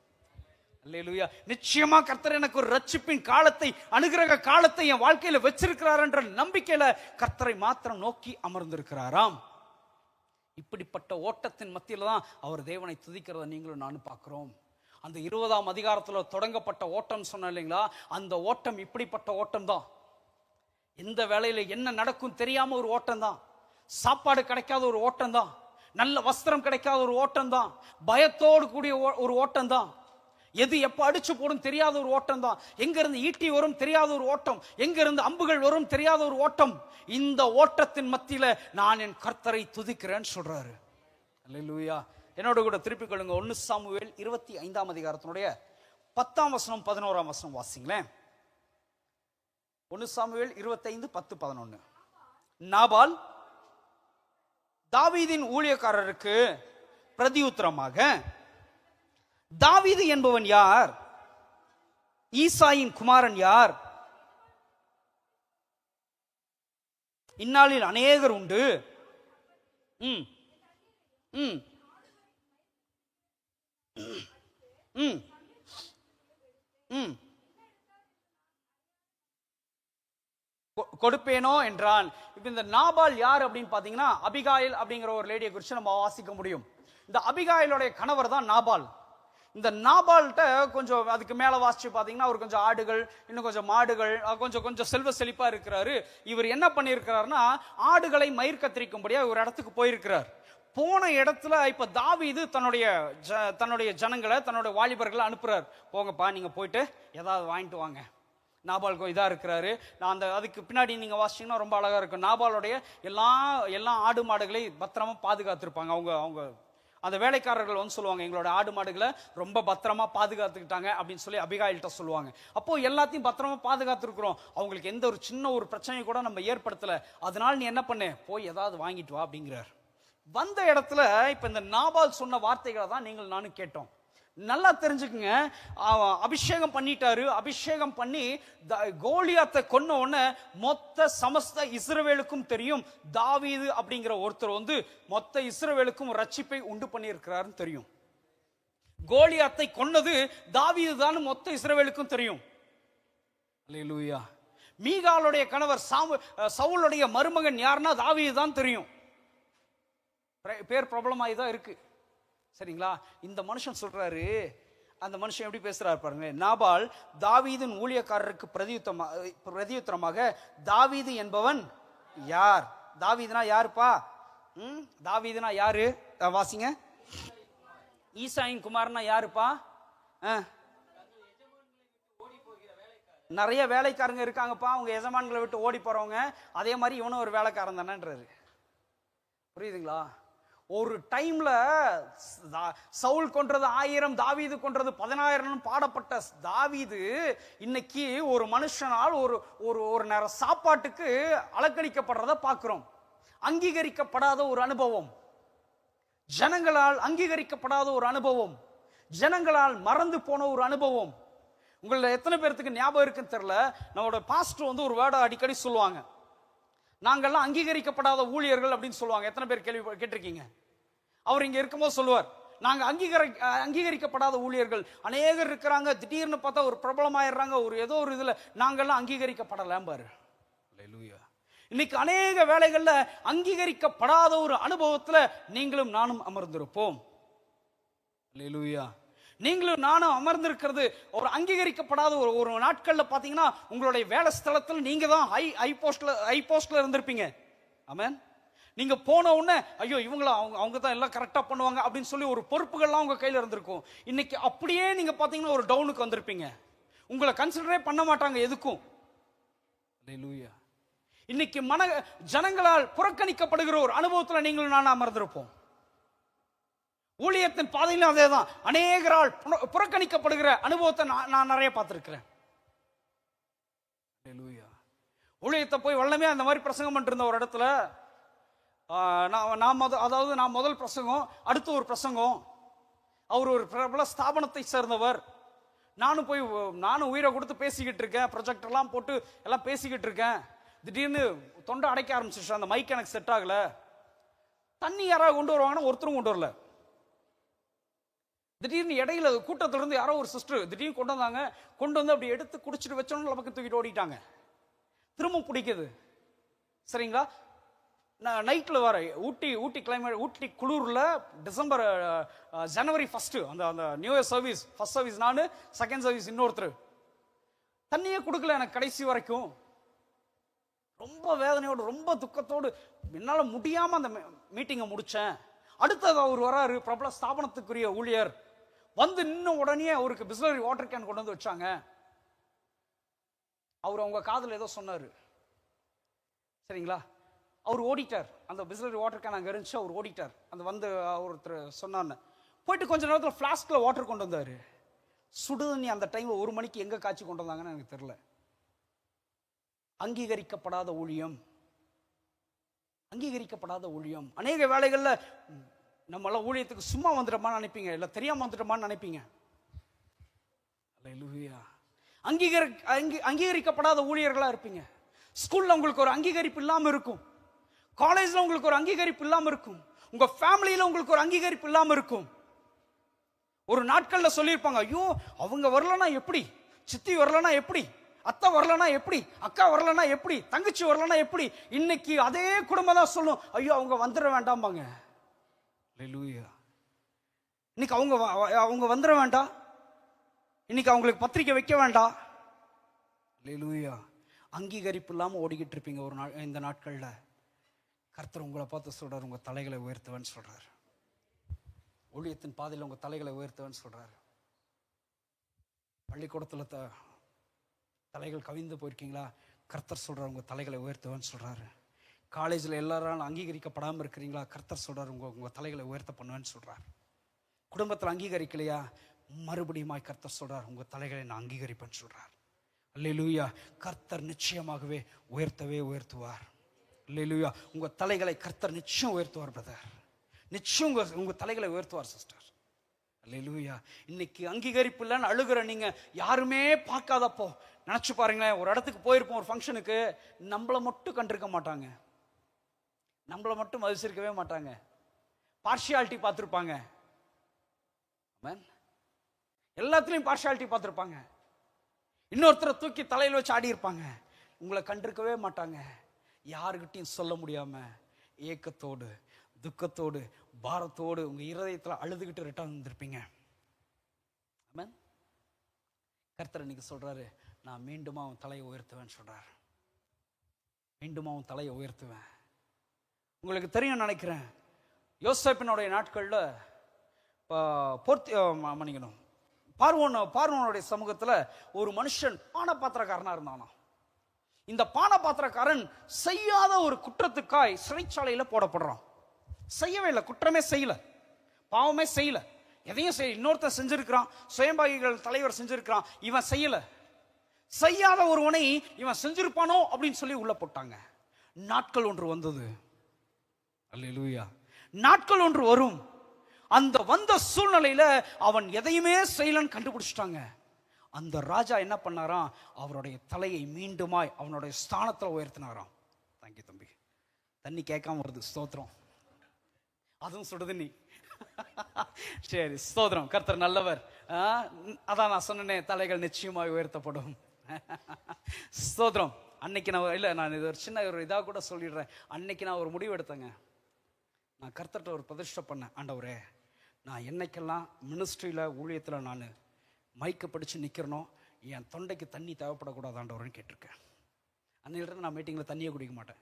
அல்லேலூயா. நிச்சயமா கர்த்தர் எனக்கு ஒரு ரட்சிப்பின் காலத்தை, அனுகிரக காலத்தை என் வாழ்க்கையில வச்சிருக்கிறார் என்ற நம்பிக்கையில கர்த்தரை மாத்திரம் நோக்கி அமர்ந்திருக்கிறாராம். இப்படிப்பட்ட ஓட்டத்தின் மத்தியில தான் அவர் தேவனை துதிக்கிறத நீங்களும் நானும் பார்க்கிறோம். அந்த 20ஆம் அதிகாரத்துல தொடங்கப்பட்ட ஓட்டம் சொன்ன இல்லைங்களா, அந்த ஓட்டம் இப்படிப்பட்ட ஓட்டம் தான். எந்த வேலையில என்ன நடக்கும் தெரியாம ஒரு ஓட்டம் தான். சாப்பாடு கிடைக்காத ஒரு ஓட்டம் தான். நல்ல வஸ்திரம் கிடைக்காத ஒரு ஓட்டம் தான். பயத்தோடு கூடிய ஒரு ஓட்டம் தான். எது எப்ப அடிச்சு போடும் தெரியாத ஒரு ஓட்டம் தான். எங்க இருந்து ஈட்டி வரும் தெரியாத ஒரு ஓட்டம், எங்க இருந்து அம்புகள் வரும் தெரியாத ஒரு ஓட்டம். இந்த ஓட்டத்தின் மத்தியில நான் என் கர்த்தரை துதிக்கிறேன்னு சொல்றாரு. அல்லேலூயா. என்னோட கூட திருப்பிக் கொள்ளுங்க. 1 சாமுவேல் 25ஆம் அதிகாரத்தினுடைய 10ஆம் வசனம் 11ஆம் வசனம் வாசிங்களேன். 1 சாமுவேல் 25 10 11. நாபால் தாவீதின் ஊழியக்காரருக்கு பிரதியுத்தரமாக, தாவீது என்பவன் யார், ஈசாயின் குமாரன் யார், இந்நாளில் அநேகர் உண்டு, கொடுப்பேனோ என்றான். இப்ப இந்த நாபால் யார் அப்படின்னு பாத்தீங்கன்னா, அபிகாயில் அப்படிங்கிற ஒரு லேடியை குறித்து நம்ம வாசிக்க முடியும். இந்த அபிகாயிலுடைய கணவர் தான் நாபால். இந்த நாபால்கிட்ட கொஞ்சம் அதுக்கு மேல வாசிச்சு பாத்தீங்கன்னா அவர் கொஞ்சம் ஆடுகள், இன்னும் கொஞ்சம் மாடுகள், கொஞ்சம் கொஞ்சம் செல்வ செழிப்பா இருக்கிறாரு. இவர் என்ன பண்ணியிருக்கிறாருன்னா ஆடுகளை மயிர் கத்திரிக்கும்படியா ஒரு இடத்துக்கு போயிருக்கிறார். போன இடத்துல இப்ப தாவீது தன்னுடைய ஜனங்களை, தன்னுடைய வாலிபர்களை அனுப்புறாரு. போங்கப்பா, நீங்க போயிட்டு ஏதாவது வாங்கிட்டு வாங்க. நாபால் இதா இருக்கிறாரு. நான் அதுக்கு பின்னாடி நீங்க வாசிச்சீங்கன்னா ரொம்ப அழகா இருக்கும். நாபாலுடைய எல்லா ஆடு மாடுகளை பத்திரமா பாதுகாத்திருப்பாங்க. அவங்க அந்த வேலைக்காரர்கள் வந்து சொல்லுவாங்க, எங்களோட ஆடு மாடுகளை ரொம்ப பத்திரமா பாதுகாத்துக்கிட்டாங்க அப்படின்னு சொல்லி அபிகாயில்கிட்ட சொல்லுவாங்க. அப்போ எல்லாத்தையும் பத்திரமா பாதுகாத்துருக்கிறோம், அவங்களுக்கு எந்த ஒரு சின்ன ஒரு பிரச்சனையை கூட நம்ம ஏற்படுத்தல, அதனால நீ என்ன பண்ணு, போய் ஏதாவது வாங்கிட்டு வா அப்படிங்கிறார். வந்த இடத்துல இப்ப இந்த நாபால் சொன்ன வார்த்தைகளை தான் நீங்கள் நானும் கேட்டோம். நல்லா தெரிஞ்சுக்குங்க, அபிஷேகம் பண்ணிட்டாரு. அபிஷேகம் பண்ணி கோலியாத்தை கொன்ன உடனே மொத்த சமஸ்த இஸ்ரவேலுக்கும் தெரியும் தாவீது அப்படிங்கிற ஒருத்தர் வந்து மொத்த இஸ்ரவேலுக்கும் ரட்சிப்பை உண்டு பண்ணி இருக்கிறாருன்னு தெரியும். கோலியாத்தை கொன்னது தாவீது தான் மொத்த இஸ்ரவேலுக்கும் தெரியும். அல்லேலூயா. மீகாலுடைய கணவர் சவுலுடைய மருமகன் யாருன்னா தாவீது தான் தெரியும். பேர் ப்ராப்ளம் ஆகிதான் இருக்கு. சரிங்களா? இந்த மனுஷன் சொல்றாரு, அந்த மனுஷன் எப்படி பேசுறாரு பாருங்க. நாபால் தாவீதின் ஊழியக்காரருக்கு பிரதியுத்தரமாக, தாவீது என்பவன் யார்? தாவீதுனா யாருப்பா? தாவீதுனா யாரு? வாசிங்க. ஈசாயின் குமார்னா யாருப்பா? நிறைய வேலைக்காரங்க இருக்காங்கப்பா, அவங்க எஜமான்களை விட்டு ஓடி போறவங்க. அதே மாதிரி இவனும் ஒரு வேலைக்காரன் தானேன்றாரு. புரியுதுங்களா? ஒரு டைம்ல சவுல் கொன்றது 1000, தாவீது கொன்றது 10000 பாடப்பட்ட தாவீது இன்னைக்கு ஒரு மனுஷனால் ஒரு நேர சாப்பாட்டுக்கு அலக்கழிக்கப்படுறத பார்க்கிறோம். அங்கீகரிக்கப்படாத ஒரு அனுபவம், ஜனங்களால் அங்கீகரிக்கப்படாத ஒரு அனுபவம், ஜனங்களால் மறந்து போன ஒரு அனுபவம். உங்கள எத்தனை பேருக்கு ஞாபகம் இருக்குன்னு தெரியல, நம்மளோட பாஸ்டர் வந்து ஒரு வேர்டை அடிக்கடி சொல்லுவாங்க, நாங்கள்லாம் அங்கீகரிக்கப்படாத ஊழியர்கள் அப்படின்னு சொல்லுவாங்க. எத்தனை பேர் கேள்வி கேட்டிருக்கீங்க? அவர் இங்க இருக்கும்போது சொல்லுவார், நாங்க அங்கீகரிக்கப்படாத ஊழியர்கள் அநேகர் இருக்கிறாங்க, திடீர்னு பார்த்தா ஒரு பிரபலமாயிடுறாங்க, ஏதோ ஒரு இதுல நாங்கெல்லாம் அங்கீகரிக்கப்படலாம் பாரு. இன்னைக்கு அநேக வேலைகள்ல அங்கீகரிக்கப்படாத ஒரு அனுபவத்துல நீங்களும் நானும் அமர்ந்திருப்போம். அல்லேலூயா. நீங்களும் நானும் அமர்ந்திருக்கிறது ஒரு அங்கீகரிக்கப்படாத ஒரு நாட்கள்ல பாத்தீங்கன்னா உங்களுடைய வேலை ஸ்தலத்தில் நீங்க தான் ஹை போஸ்ட்ல இருந்திருப்பீங்க. ஆமென். நீங்க போன உடனே ஐயோ இவங்கள அவங்க தான் எல்லாம் கரெக்டா பண்ணுவாங்க அப்படின்னு சொல்லி ஒரு பொறுப்புகள்லாம் உங்க கையில இருந்திருக்கும். இன்னைக்கு அப்படியே நீங்க பாத்தீங்கன்னா ஒரு டவுனுக்கு வந்திருப்பீங்க. உங்களை கன்சிடரே பண்ண மாட்டாங்க எதுக்கும். அல்லேலூயா. இன்னைக்கு ஜனங்களால் புறக்கணிக்கப்படுகிற ஒரு அனுபவத்துல நீங்களும் நானும் அமர்ந்திருப்போம். ஊழியத்தின் பாதையிலும் அதேதான், அநேகரால் புறக்கணிக்கப்படுகிற அனுபவத்தை நான் நிறைய பார்த்திருக்கிறேன். ஊழியத்தை போய் வல்லமே அந்த மாதிரி பிரசங்கம் பண்ணிருந்த ஒரு இடத்துல நான் முதல் பிரசங்கம், அடுத்த ஒரு பிரசங்கம், அவர் ஒரு பிரபல ஸ்தாபனத்தை சேர்ந்தவர். நானும் உயிரை கொடுத்து பேசிக்கிட்டு இருக்கேன், ப்ரொஜெக்ட் எல்லாம் போட்டு எல்லாம் பேசிக்கிட்டு இருக்கேன். திடீர்னு தொண்டை அடைக்க ஆரம்பிச்சிருச்சு, அந்த மைக் எனக்கு செட் ஆகல. தண்ணி யாராவது கொண்டு வருவாங்கன்னா ஒருத்தரும் கொண்டு வரல. திடீர்னு இடையில கூட்டத்துல இருந்து யாரோ ஒரு சிஸ்டர் திடீர்னு கொண்டு வந்து அப்படி எடுத்து குடிச்சிட்டு வச்சோன்னு நமக்கு தூக்கிட்டு ஓடிட்டாங்க. திரும்ப பிடிக்குது. சரிங்களா? நைட்ல வர ஊட்டி கிளைமேட், ஊட்டி குளூர்ல ஜனவரி 1 அந்த new year service, first service நானு, செகண்ட் சர்வீஸ் இன்னொருத்தர். தண்ணியே கொடுக்கல எனக்கு கடைசி வரைக்கும். ரொம்ப வேதனையோடு ரொம்ப துக்கத்தோடு என்னால முடியாம அந்த மீட்டிங்கை முடிச்சேன். அடுத்தது அவர் வராரு, பிரபல ஸ்தாபனத்துக்குரிய ஊழியர் வந்து நின்ன உடனே அவருக்கு பிஸ்லரி வாட்டர் கேன் கொண்டு வந்து வச்சாங்க. அவர் அவங்க காதுல ஏதோ சொன்னாரு. சரிங்களா? அவர் ஓடிட்டார். அந்த பிஸ்லரி வாட்டர் கேன் அங்க இருந்துச்சு, அவர் ஓடிட்டார். அந்த வந்து ஒருத்தர் சொன்னான்னு போயிட்டு கொஞ்ச நேரத்தில் பிளாஸ்க்ல வாட்டர் கொண்டு வந்தாரு. சுடுதண்ணி அந்த டைம்ல 1 மணிக்கு எங்க காய்ச்சி கொண்டு வந்தாங்கன்னு எனக்கு தெரியல. அங்கீகரிக்கப்படாத ஊழியம், அங்கீகரிக்கப்படாத ஊழியம். அநேக வேலைகள்ல நம்ம எல்லாம் ஊழியத்துக்கு சும்மா வந்துட்டோமான்னு நினைப்பீங்க, இல்ல தெரியாம வந்துட்டோமான்னு நினைப்பீங்க. அல்லேலூயா. அங்கீகரிக்கப்படாத ஊழியர்களா இருப்பீங்க. ஸ்கூல்ல உங்களுக்கு ஒரு அங்கீகரிப்பு இல்லாம இருக்கும், காலேஜ்ல உங்களுக்கு ஒரு அங்கீகரிப்பு இல்லாம இருக்கும், உங்க ஃபேமிலியில உங்களுக்கு ஒரு அங்கீகரிப்பு இல்லாம இருக்கும். ஒரு நாட்கள்ல சொல்லியிருப்பாங்க, ஐயோ அவங்க வரலன்னா எப்படி, சித்தி வரலன்னா எப்படி, அத்தை வரலன்னா எப்படி, அக்கா வரலன்னா எப்படி, தங்கச்சி வரலன்னா எப்படி. இன்னைக்கு அதே குடும்பம் தான் சொல்லும், ஐயோ அவங்க வந்துட வேண்டாம்பாங்க. அல்லேலூயா. இன்னைக்கு அவங்க வந்துட வேண்டாம், இன்னைக்கு அவங்களுக்கு பத்திரிக்கை வைக்க வேண்டாம். அல்லேலூயா. அங்கீகரிப்பு இல்லாமல் ஓடிக்கிட்டு இருப்பீங்க ஒரு நாள். இந்த நாட்கள்ல கர்த்தர் உங்களை பார்த்து சொல்றாரு, உங்க தலைகளை உயர்த்துவேன்னு சொல்றாரு. ஊழியத்தின் பாதையில் உங்க தலைகளை உயர்த்துவேன்னு சொல்றாரு. பள்ளிக்கூடத்துல தலைகள் கவிழ்ந்து போயிருக்கீங்களா? கர்த்தர் சொல்றாரு, உங்க தலைகளை உயர்த்துவேன்னு சொல்றாரு. காலேஜில் எல்லாராலும் அங்கீகரிக்கப்படாமல் இருக்கிறீங்களா? கர்த்தர் சொல்றாரு, உங்க தலைகளை உயர்த்த பண்ணுவேன்னு சொல்றாரு. குடும்பத்தில் அங்கீகரிக்கலையா? மறுபடியும் கர்த்தர் சொல்றார், உங்க தலைகளை நான் அங்கீகரிப்பேன்னு சொல்றார். அல்லேலூயா. கர்த்தர் நிச்சயமாகவே உயர்த்தவே உயர்த்துவார். அல்லேலூயா. உங்க தலைகளை கர்த்தர் நிச்சயம் உயர்த்துவார் பிரதர். நிச்சயம் உங்க தலைகளை உயர்த்துவார் சிஸ்டர். அல்லேலூயா. இன்னைக்கு அங்கீகரிப்பு இல்லைன்னு அழுகிற நீங்க யாருமே பார்க்காதப்போ நினைச்சு பாருங்களேன். ஒரு இடத்துக்கு போயிருப்போம், ஒரு ஃபங்க்ஷனுக்கு, நம்மளை மட்டும் கண்டிருக்க மாட்டாங்க, நம்மளை மட்டும் மதிச்சிருக்கவே மாட்டாங்க, பார்ஷியாலிட்டி பார்த்துருப்பாங்க. எல்லாத்துலயும் பார்ஷியாலிட்டி பார்த்துருப்பாங்க. இன்னொருத்தரை தூக்கி தலையில் வச்சு ஆடி இருப்பாங்க. உங்களை கண்டிருக்கவே மாட்டாங்க. யாருக்கிட்டையும் சொல்ல முடியாம ஏக்கத்தோடு, துக்கத்தோடு, பாரத்தோடு உங்க இருதயத்தில் அழுதுகிட்டு ரிட்டர்ன் வந்திருப்பீங்க. கர்த்தர் இன்னைக்கு சொல்றாரு, நான் மீண்டும் அவன் தலையை உயர்த்துவேன்னு சொல்றாரு. மீண்டும் அவன் தலையை உயர்த்துவேன். உங்களுக்கு தெரியும் நினைக்கிறேன், யோசேப்பினுடைய நாட்கள்ல மன்னிக்கணும், பார்வோனுடைய சமூகத்துல ஒரு மனுஷன் பானபாத்திரக்காரனா இருந்தானா. இந்த பானபாத்திரக்காரன் செய்யாத ஒரு குற்றத்துக்காய் சிறைச்சாலையில போடப்படுறான். செய்யவே இல்லை, குற்றமே செய்யல, பாவமே செய்யல, எதையும் செய்ய. இன்னொருத்தர் செஞ்சிருக்கிறான், சுயம்பாகிகள் தலைவர் செஞ்சிருக்கிறான், இவன் செய்யல. செய்யாத ஒருவனை இவன் செஞ்சிருப்பானோ அப்படின்னு சொல்லி உள்ள போட்டாங்க. நாட்கள் ஒன்று வந்தது. அல்லேலூயா. நாட்கள் ஒன்று வரும். அந்த வந்த சூழ்நிலையில அவன் எதையுமே செய்யலன்னு கண்டுபிடிச்சிட்டாங்க. அந்த ராஜா என்ன பண்ணாராம், அவருடைய தலையை மீண்டுமாய் அவனுடைய ஸ்தானத்துல உயர்த்தினாராம். தேங்க்யூ தம்பி, தண்ணி கேட்காம வருது. ஸ்தோத்திரம். அதுவும் சுடுது நீ. சரி, ஸ்தோத்திரம். கர்த்தர் நல்லவர். அதான் நான் சொன்னேன், தலைகள் நிச்சயமாய் உயர்த்தப்படும். ஸ்தோத்திரம். அன்னைக்கு நான் இது ஒரு சின்ன ஒரு இதாக கூட சொல்லிடுறேன். அன்னைக்கு நான் ஒரு முடிவு எடுத்தேங்க. நான் கர்த்தர்கிட்ட ஒரு பிரதிஷ்டை பண்ணேன். ஆண்டவரே, நான் என்னைக்கெல்லாம் மினிஸ்ட்ரியில் ஊழியத்தில் நான் மைக்கை பிடிச்சு நிற்கிறனோ என் தொண்டைக்கு தண்ணி தேவைப்படக்கூடாது ஆண்டவரேன்னு கேட்டிருக்கேன். அன்னையிலிருந்து நான் மீட்டிங்கில் தண்ணியை குடிக்க மாட்டேன்.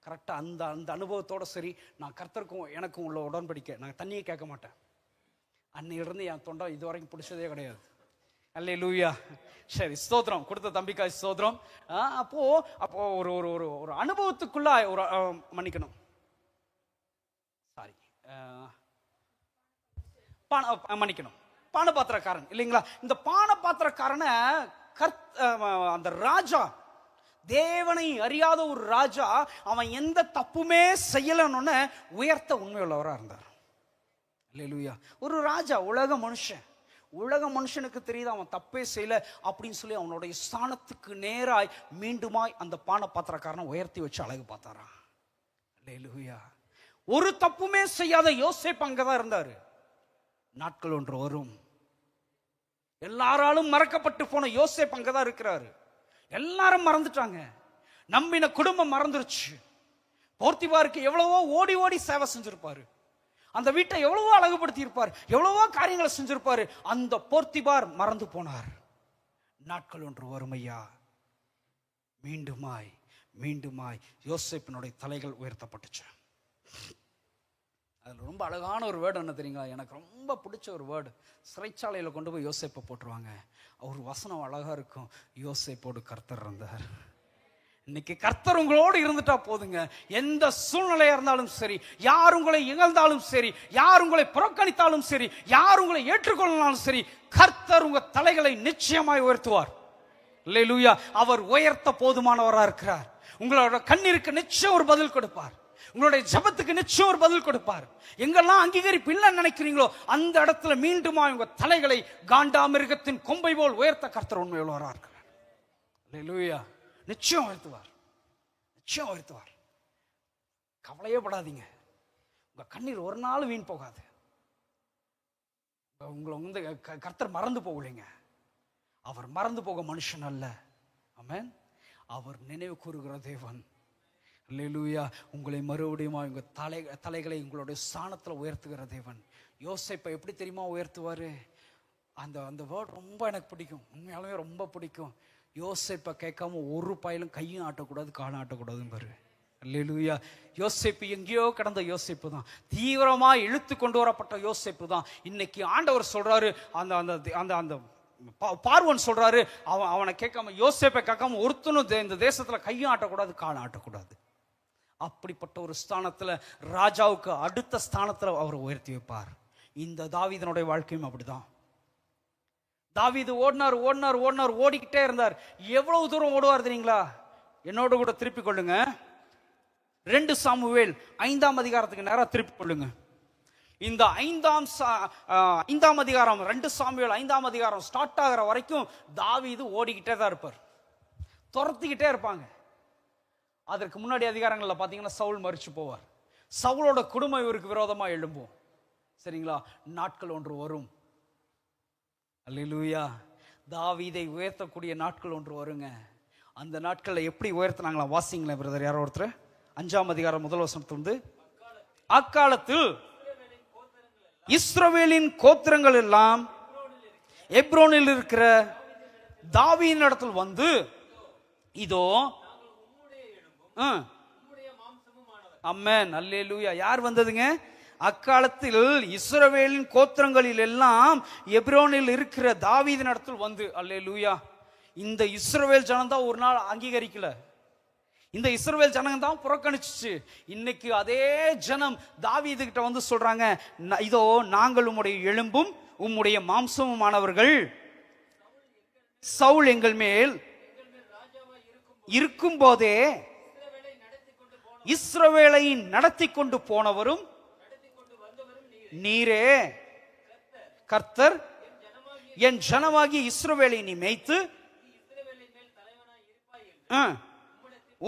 கரெக்டாக அந்த அனுபவத்தோடு சரி, நான் கர்த்தருக்கும் எனக்கும் உள்ள உடன்படிக்கை, நான் தண்ணியை கேட்க மாட்டேன். அன்னையிலிருந்து என் தொண்டை இது வரைக்கும் பிடிச்சதே கிடையாது. அல்லேலூயா. சரி, ஸ்தோத்திரம். கொடுத்த தம்பிக்காய் ஸ்தோத்திரம். அப்போ ஒரு ஒரு ஒரு அனுபவத்துக்குள்ள ஒரு மன்னிக்கணும், சாரி, மன்னிக்கணும், பானபாத்திரக்காரன் இல்லைங்களா? இந்த பானபாத்திரக்காரனை அந்த ராஜா, தேவனை அறியாத ஒரு ராஜா, அவன் எந்த தப்புமே செய்யலன்னு உயர்த்த உண்மையுள்ளவரா இருந்தார். அல்லேலூயா. ஒரு ராஜா, உலக மனுஷனுக்கு தெரியுது அவன் தப்பே செய்யல அப்படின்னு சொல்லி அவனுடைய ஸ்தானத்துக்கு நேராய் மீண்டுமாய் அந்த பானபாத்திரக்காரனை உயர்த்தி வச்சு அழகு பார்த்தாரா. அல்லேலூயா. ஒரு தப்புமே செய்யாத யோசேப்பு அங்கதான் இருந்தாரு. நாட்கள் ஒன்று வரும், எல்லாராலும் மறக்கப்பட்டு போன யோசேப்பு அங்கதான் இருக்கிறாரு. எல்லாரும் மறந்துட்டாங்க, நம்பின குடும்பம் மறந்துருச்சு. போர்த்திபாருக்கு எவ்வளவோ ஓடி ஓடி சேவை செஞ்சிருப்பாரு, அந்த வீட்டை எவ்வளவோ அழகுபடுத்தி இருப்பார், எவ்வளவோ காரியங்களை செஞ்சிருப்பாரு. அந்த போர்த்திபார் மறந்து போனார். நாட்கள் ஒன்று வரும் ஐயா, மீண்டுமாய் யோசேப்பினுடைய தலைகள் உயர்த்தப்பட்டுச்சு. அதில் ரொம்ப அழகான ஒரு வேர்டு என்ன தெரியுங்களா? எனக்கு ரொம்ப பிடிச்ச ஒரு வேர்டு. சிறைச்சாலையில் கொண்டு போய் யோசேப்பை போட்டுருவாங்க. அவர் வசனம் அழகா இருக்கும், யோசேப்போடு கர்த்தர் இருந்தார். இன்னைக்கு கர்த்தர் உங்களோடு இருந்துட்டா போதுங்க. எந்த சூழ்நிலையா இருந்தாலும் சரி, யார் உங்களை இகழ்ந்தாலும் சரி, யார் உங்களை புறக்கணித்தாலும் சரி, யார் உங்களை ஏற்றுக்கொள்ளாலும் சரி, கர்த்தர் உங்க தலைகளை நிச்சயமாய் உயர்த்துவார். அல்லேலூயா. அவர் உயர்த்த போதுமானவரா இருக்கிறார். உங்களோட கண்ணீருக்கு நிச்சயம் ஒரு பதில் கொடுப்பார். உங்களுடைய ஜபத்துக்கு நிச்சயம் ஒரு பதில் கொடுப்பார். எங்கெல்லாம் அங்கீகரிப்பு இல்லைன்னு நினைக்கிறீங்களோ அந்த இடத்துல மீண்டுமா உங்க தலைகளை காண்டாமிருகத்தின் கொம்பை போல் உயர்த்த கர்த்தர் உண்மையுள்ளவரா இருக்கிறார். அல்லேலூயா. நிச்சயம் உயர்த்துவார். கவலையே படாதீங்க. உங்க கண்ணீர் ஒரு நாள் வீண் போகாது. உங்களை கர்த்தர் மறந்து போகலைங்க. அவர் மறந்து போக மனுஷன் அல்ல. ஆமென். அவர் நினைவு கூறுகிற தேவன். அல்லேலூயா. உங்களை மறுபடியும் உங்க தலைகளை உங்களுடைய ஸ்தானத்தில் உயர்த்துகிற தேவன். யோசேப்பை எப்படி தெரியுமா உயர்த்துவாரு? அந்த அந்த வேர்ட் ரொம்ப எனக்கு பிடிக்கும், உண்மையாலுமே ரொம்ப பிடிக்கும். யோசேப்பை கேட்காம ஒரு பயலும் கையும் ஆட்டக்கூடாது, காலும் ஆட்டக்கூடாதுன்னு பாரு. அல்லேலூயா. யோசேப்பு எங்கேயோ கடந்த யோசேப்பு தான், தீவிரமா இழுத்து கொண்டு வரப்பட்ட யோசேப்பு தான். இன்னைக்கு ஆண்டவர் சொல்றாரு, அந்த அந்த அந்த அந்த பார்வன் சொல்றாரு, அவனை கேட்காம, யோசேப்பை கேட்காம ஒருத்தனும் இந்த தேசத்துல கையும் ஆட்டக்கூடாது, காலம் ஆட்டக்கூடாது. அப்படிப்பட்ட ஒரு ஸ்தானத்துல, ராஜாவுக்கு அடுத்த ஸ்தானத்துல அவர் உயர்த்தி வைப்பார். இந்த தாவீதனுடைய வாழ்க்கையும் அப்படிதான். தாவீது ஓடினார் ஓடினார் ஓடினார், ஓடிக்கிட்டே இருந்தார். எவ்வளவு தூரம் ஓடுவார் தெரியுங்களா? என்னோட கூட திருப்பி கொள்ளுங்க, 2 சாமுவேல் 5ஆம் அதிகாரத்துக்கு நேரா திருப்பி கொள்ளுங்க. இந்த 5ஆம் அதிகாரம், 2 சாமுவேல் 5ஆம் அதிகாரம் ஸ்டார்ட் ஆகிற வரைக்கும் தாவீது ஓடிக்கிட்டே தான் இருப்பார், துரத்திக்கிட்டே இருப்பாங்க. அதற்கு முன்னாடி அதிகாரங்கள்ல பாத்தீங்கன்னா சவுல் மரிச்சு போவார், சவுலோட குடும்பம் இவருக்கு விரோதமா எழும்பும். சரிங்களா? நாட்கள் ஒன்று வரும், அல்லேலூயா, தாவீதை உயர்த்தக்கூடிய நாட்கள் ஒன்று வருங்க. அந்த நாட்களை எப்படி உயர்த்தினாங்களா? வாசிங்களேன் பிரதர், யாரோ ஒருத்தர். 5ஆம் அதிகாரம் 1 வசனத்திலிருந்து, அக்காலத்தில் இஸ்ரவேலின் கோத்திரங்கள் எல்லாம் எப்ரோனில் இருக்கிற தாவீதின் இடத்தில் வந்து, இதோ ஆமென் அல்லேலூயா. யார் வந்ததுங்க? அக்காலத்தில் இஸ்ரவேலின் கோத்திரங்களில் எல்லாம் எப்ரோனில் இருக்கிற தாவீதின் இடத்தில் வந்து, அல்லேலூயா. இந்த இஸ்ரவேல் ஜனம் தான் ஒரு நாள் அங்கீகரிக்கல, இந்த இஸ்ரவேல் ஜனம் தான் புறக்கணிச்சு. இன்னைக்கு அதே ஜனம் தாவீது கிட்ட வந்து சொல்றாங்க, இதோ நாங்கள் உம்முடைய எலும்பும் உம்முடைய மாம்சமுமானவர்கள், சவுல் எங்கள் மேல் இருக்கும் போதே இஸ்ரவேலை நடத்தி கொண்டு போனவரும் நீரே, கர்த்தர் என் ஜனமாகிய இஸ்ரவேலை நீ மேய்த்து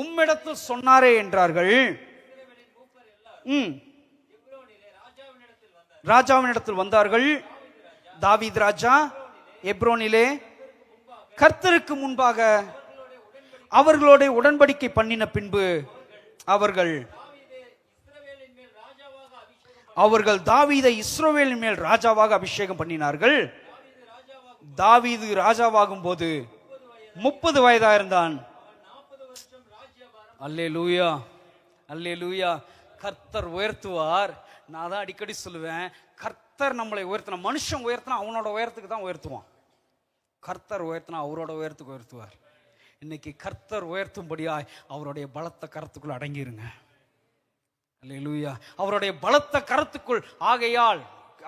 உம்மிடத்தில் சொன்னாரே என்றார்கள். ராஜாவினிடத்தில் வந்தார்கள். தாவீது ராஜா எப்ரோனிலே கர்த்தருக்கு முன்பாக அவர்களோட உடன்படிக்கை பண்ணின பின்பு அவர்கள் தாவீதை இஸ்ரவேலின் மேல் ராஜாவாக அபிஷேகம் பண்ணினார்கள். தாவீது ராஜாவாகும் போது 30 வயதா இருந்தான். அல்லேலூயா அல்லேலூயா. கர்த்தர் உயர்த்துவார். நான் தான் அடிக்கடி சொல்லுவேன், கர்த்தர் நம்மளை உயர்த்தினா, மனுஷன் உயர்த்தினா அவனோட உயரத்துக்கு தான் உயர்த்துவான், கர்த்தர் உயர்த்தினா அவரோட உயரத்துக்கு உயர்த்துவார். இன்னைக்கு கர்த்தர் உயர்த்தும்படியாய் அவருடைய பலத்த கரத்துக்குள் அடங்கிருங்க. அல்லேலூயா. அவருடைய பலத்த கரத்துக்குள், ஆகையால்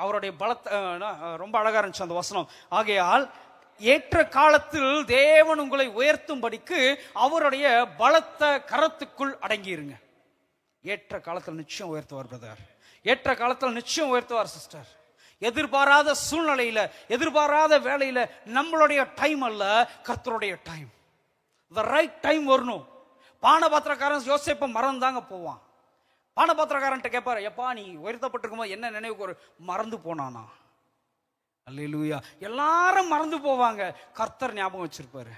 அவருடைய பலத்த, ரொம்ப அழகா இருந்துச்சு அந்த வசனம், ஆகையால் ஏற்ற காலத்தில் தேவன் உங்களை உயர்த்தும்படிக்கு அவருடைய பலத்த கரத்துக்குள் அடங்கிருங்க. ஏற்ற காலத்தில் நிச்சயம் உயர்த்துவார் பிரதர், ஏற்ற காலத்தில் நிச்சயம் உயர்த்துவார் சிஸ்டர். எதிர்பாராத சூழ்நிலையில, எதிர்பாராத வேலையில, நம்மளுடைய டைம் அல்ல, கர்த்தருடைய டைம், the right டைம் வரணும். பானபாத்திரக்காரன் யோசேப்பை மறந்தாங்க போவான். பானபாத்திரக்காரன்ட்ட கேட்பாரு, எப்பா நீ உயர்த்தப்பட்டிருக்கும் போது என்ன நினைவுக்கு ஒரு மறந்து போனானா? அல்லேலூயா. எல்லாரும் மறந்து போவாங்க, கர்த்தர் ஞாபகம் வச்சிருப்பாரு.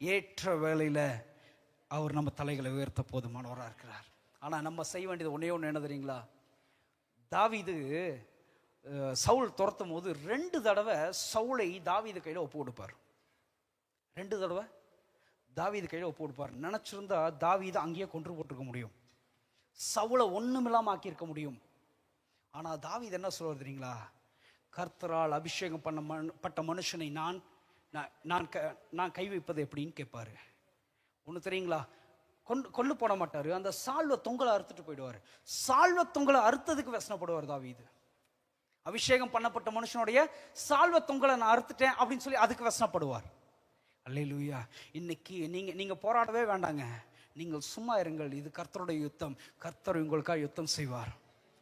ஏற்ற வேளையில அவர் நம்ம தலைகளை உயர்த்த போதுமானவராக இருக்கிறார். ஆனா நம்ம செய்ய வேண்டியது ஒன்னே ஒன்று, என்ன தெரியுங்களா? தாவீது சவுல் துரத்தும் போது 2 தடவை சவுலை தாவீது கையில ஒப்பு கொடுப்பார். 2 தடவை தாவீது கையில ஒப்பு கொடுப்பார். நினைச்சிருந்தா தாவீது அங்கேயே கொன்று போட்டிருக்க முடியும், சவுலை ஒண்ணுமில்லாம ஆக்கியிருக்க முடியும். ஆனா தாவீது என்ன சொல்றது தெரியுங்களா? கர்த்தரால் அபிஷேகம் பண்ணப்பட்ட மனுஷனை நான் கை வைப்பது எப்படின்னு கேட்பாரு. ஒண்ணு தெரியுங்களா? கொண்டு போட மாட்டாரு, அந்த சால்வ தொங்கலை அறுத்துட்டு போயிடுவாரு. சால்வ தொங்கலை அறுத்ததுக்கு வசனப்படுவார் தாவீது. அபிஷேகம் பண்ணப்பட்ட மனுஷனுடைய சால்வ தொங்கலை நான் அறுத்துட்டேன் அப்படின்னு சொல்லி அதுக்கு வசனப்படுவார். அல்லேலூயா. இன்னைக்கு நீங்க போராடவே வேண்டாங்க, நீங்கள் சும்மா இருங்கள். இது கர்த்தருடைய யுத்தம், கர்த்தர் உங்களுக்காக யுத்தம் செய்வார்.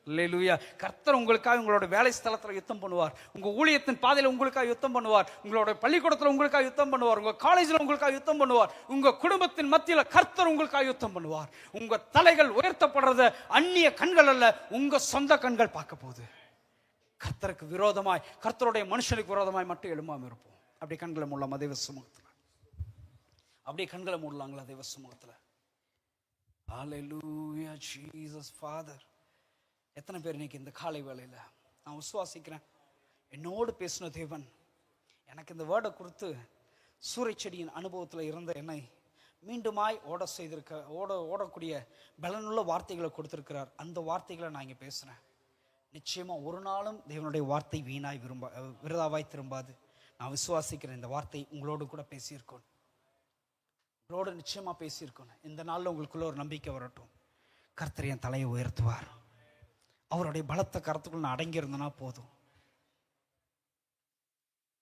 அல்லேலூயா. கர்த்தர் உங்களுக்காக உங்களோட வேலை ஸ்தலத்தில் யுத்தம் பண்ணுவார், உங்க ஊழியத்தின் பாதையில் உங்களுக்காக யுத்தம் பண்ணுவார், உங்களோட பள்ளிக்கூடத்தில் உங்களுக்காக யுத்தம் பண்ணுவார், உங்க காலேஜில் உங்களுக்காக யுத்தம் பண்ணுவார், உங்க குடும்பத்தின் மத்தியில் கர்த்தர் உங்களுக்காக யுத்தம் பண்ணுவார். உங்க தலைகள் உயர்த்தப்படுறத அந்நிய கண்கள் அல்ல, உங்க சொந்த கண்கள் பார்க்க போகுது. கர்த்தருக்கு விரோதமாய், கர்த்தருடைய மனுஷனுக்கு விரோதமாய் மட்டும் எழும்பாம இருப்போம். அப்படியே கண்களை மூடலாம் தெய்வ சமூகத்தில், அப்படியே கண்களை மூடலாங்களா தெய்வ சமூகத்தில். ஹல்லேலூயா ஜீசஸ் ஃபாதர். எத்தனை பேர் இன்னைக்கு இந்த காலை வேளையில நான் விசுவாசிக்கிறேன். என்னோடு பேசின தேவன் எனக்கு இந்த வேர்டை கொடுத்து சூறைச்செடியின் அனுபவத்தில் இருந்த என்னை மீண்டுமாய் ஓடக்கூடிய பலனுள்ள வார்த்தைகளை கொடுத்திருக்கிறார். அந்த வார்த்தைகளை நான் இங்கே பேசுகிறேன். நிச்சயமா ஒரு நாளும் தேவனுடைய வார்த்தை வீணாய் விருதாவாய் திரும்பாது. நான் விசுவாசிக்கிறேன் இந்த வார்த்தை உங்களோடு கூட பேசியிருக்கோம், உங்களோடு நிச்சயமா பேசியிருக்கோம். இந்த நாளில் உங்களுக்குள்ள ஒரு நம்பிக்கை வரட்டும். கர்த்தர் என் தலையை உயர்த்துவார். அவருடைய பலத்த கரத்துக்குள்ள நான் அடங்கி இருந்தனா போதும்.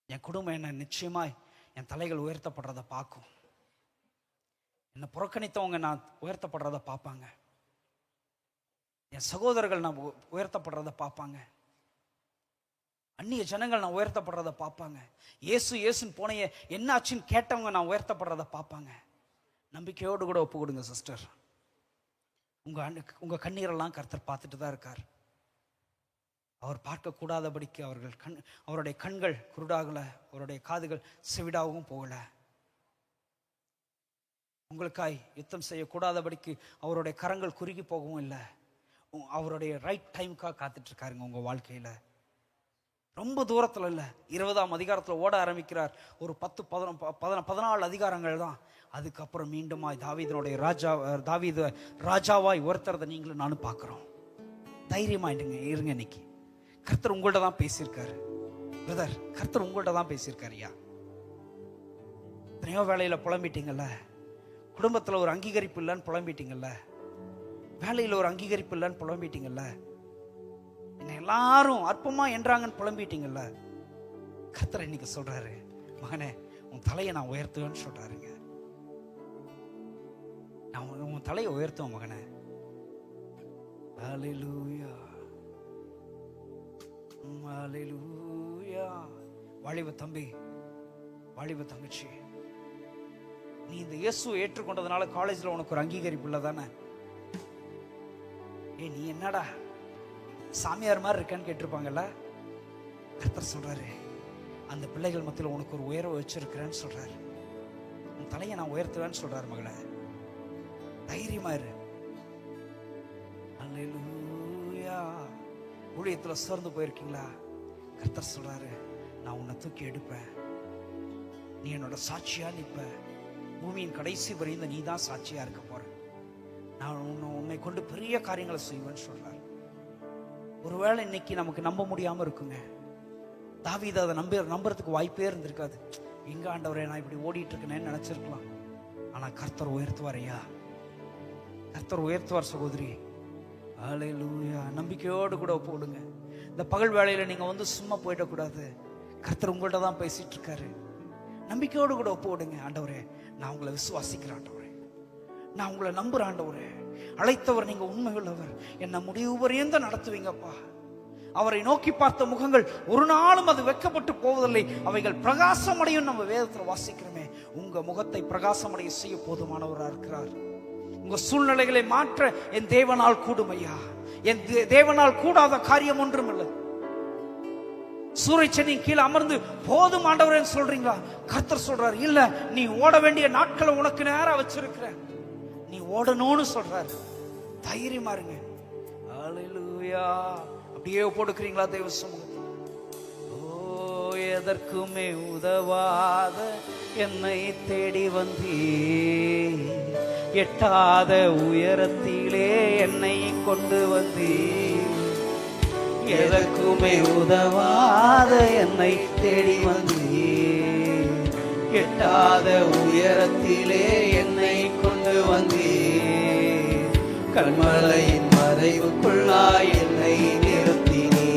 என் குடும்பம் என்ன நிச்சயமாய் என் தலைகள் உயர்த்தப்படுறத பார்க்கும். என்னை புறக்கணித்தவங்க நான் உயர்த்தப்படுறத பார்ப்பாங்க. என் சகோதரர்கள் நான் உயர்த்தப்படுறத பார்ப்பாங்க. அந்நிய ஜனங்கள் நான் உயர்த்தப்படுறத பார்ப்பாங்க. இயேசுன்னு போனைய என்ன ஆச்சுன்னு கேட்டவங்க நான் உயர்த்தப்படுறத பார்ப்பாங்க. நம்பிக்கையோடு கூட ஒப்பு கொடுங்க சிஸ்டர். உங்க கண்ணீரெல்லாம் கர்த்தர் பார்த்துட்டு தான் இருக்கார். அவர் பார்க்க கூடாதபடிக்கு அவருடைய கண்கள் குருடாகல, அவருடைய காதுகள் செவிடாகவும் போகல. உங்களுக்காய் யுத்தம் செய்யக்கூடாதபடிக்கு அவருடைய கரங்கள் குறுகி போகவும் இல்லை. அவருடைய ரைட் டைமுக்காக காத்துட்டு இருக்காருங்க. உங்க வாழ்க்கையில ரொம்ப தூரத்துல இல்லை, 20ஆம் அதிகாரத்துல ஓட ஆரம்பிக்கிறார். ஒரு 10-14 அதிகாரங்கள் தான். அதுக்கப்புறம் மீண்டுமாய் தாவீதுனுடைய தாவீது ராஜாவாய் ஒருத்தரதை நீங்களும் நானும் பார்க்கிறோம். தைரியமாயிடுங்க இருங்க. இன்னைக்கு கர்த்தர் உங்கள்ட்ட தான் பேசியிருக்காரு பிரதர். கர்த்தர் உங்கள்ட்ட தான் பேசியிருக்காரு. ஐயா, எத்தனையோ வேலையில புலம்பிட்டீங்கல்ல, குடும்பத்துல ஒரு அங்கீகரிப்பு இல்லைன்னு புலம்பிட்டீங்கல்ல, வேலையில ஒரு அங்கீகரிப்பு இல்லைன்னு புலம்பிட்டீங்கல்ல, என்ன எல்லாரும் அற்பமா என்றாங்கன்னு புலம்பிட்டீங்கல்ல. கர்த்தர் இன்னைக்கு சொல்றாரு, மகனே உன் தலையை நான் உயர்த்துவேன்னு சொல்றாருங்க. நான் உன் தலையை உயர்த்துவேன் மகனே. ஹல்லேலூயா, ஹல்லேலூயா. வாலிப தம்பி, வாலிப தங்கச்சி, நீ இந்த இயேசுவை ஏற்றுக்கொண்டதுனால காலேஜ்ல உனக்கு ஒரு அங்கீகரிப்பு இல்லை தானே? நீ என்னடா சாமியார் மாதிரி இருக்கன்னு கேட்டிருப்பாங்கல்ல. கர்த்தர் சொல்றாரு, அந்த பிள்ளைகள் மத்தியில் உனக்கு ஒரு உயர்வை வச்சிருக்கிறேன்னு சொல்றாரு. உன் தலையை நான் உயர்த்துவேன்னு சொல்றாரு. மகளே தைரியமா இரு. அல்லேலூயா. ஊழியத்துல சோர்ந்து போயிருக்கீங்களா? கர்த்தர் சொல்றாரு, நான் உன்னை தூக்கி எடுப்பேன். நீ என்னோட சாட்சியா நிற்ப. பூமியின் கடைசி வரையும் நீ தான் சாட்சியா இருக்க போற. நான் உன்னை கொண்டு பெரிய காரியங்களை செய்வேன்னு சொல்றாரு. ஒருவேளை இன்னைக்கு நமக்கு நம்ப முடியாம இருக்குங்க. தாவீது அதை நம்புறதுக்கு வாய்ப்பே இருந்திருக்காது. எங்க ஆண்டவரே நான் இப்படி ஓடிட்டு இருக்கேன்னு நினைச்சிருக்கலாம். ஆனா கர்த்தர் உயர்த்துவார். ஐயா, கர்த்தர் உயர்த்துவார் சகோதரி. ஹல்லேலூயா. நம்பிக்கையோடு கூட போடுங்க. இந்த பகல் வேளையில நீங்க சும்மா போயிடக்கூடாது. கர்த்தர் உங்கள்ட்ட தான் பேசிட்டு இருக்காரு. நம்பிக்கையோடு கூட போடுங்க. ஆண்டவரே நான் உங்களை விசுவாசிக்கிறேன். ஆண்டவரே நான் உங்களை நம்புறேன். ஆண்டவரே அழைத்தவர் நீங்க உண்மை உள்ளவர். என்ன முடிவு வரையும் தான் நடத்துவீங்கப்பா. அவரை நோக்கி பார்த்த முகங்கள் ஒரு நாளும் அது வெட்கப்பட்டு போவதில்லை, அவைகள் பிரகாசமடையும். நம்ம வேதத்தில் வாசிக்கிறோமே, உங்க முகத்தை பிரகாசமடைய செய்ய போதுமானவராக இருக்கிறார். உங்க சூழ்நிலைகளை மாற்ற என் தேவனால் கூடும். ஐயா, என் தேவனால் கூடாத காரியம் ஒன்றும் இல்லை. சூரியச்செடியின் கீழே அமர்ந்து போதும் ஆண்டவரேன்னு சொல்றீங்களா? கர்த்தர் சொல்றாரு, இல்ல நீ ஓட வேண்டிய நாட்களை உனக்கு நேரா வச்சிருக்கிற, நீ ஓடணும்னு சொல்றாரு. தைரியமா இருங்க. ஹல்லேலூயா. அப்படியே போடுக்கிறீங்களா தேவ சமூகத்தில்? ஓ, எதற்குமே உதவாத என்னை தேடி வந்தீ, எட்டாத உயரத்திலே என்னை கொண்டு வந்தீ. எதற்குமே உதவாத என்னை தேடி வந்தீ, எட்டாத உயரத்திலே என்னை கொண்டு வந்தீ. கண்மலையின் மறைவுக்குள்ளாய் என்னை நிறுத்தினீ,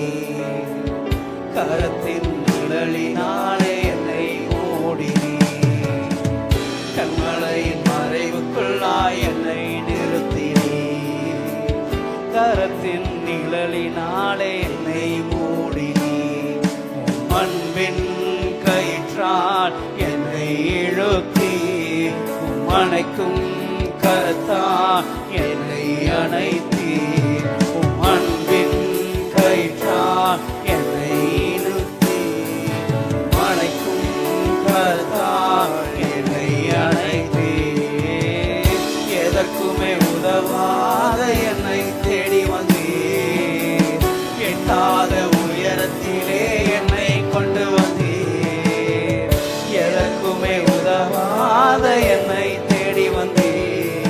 கரத்தின் நிழலினாலே என்னை மூடினீ. கண்மலையின் மறைவுக்குள்ளாய் என்னை நிறுத்தினீ, கரத்தின் நிழலினாலே என்னை மூடினீ. அன்பின் கயிற்றால் என்னை இழுத்தி, அணைக்கும் கரத்தால் என்னை அணைத்தீ. அன்பின் கயிற்றால் என்னை இழுத்தி, அணைக்கும் கரத்தால் என்னை அணைத்தீ. எதற்குமே உதவாத என்னை தேடி வந்தீர், எட்டாத உயரத்திலே எட்டாத என்னை தேடி வந்தீர்,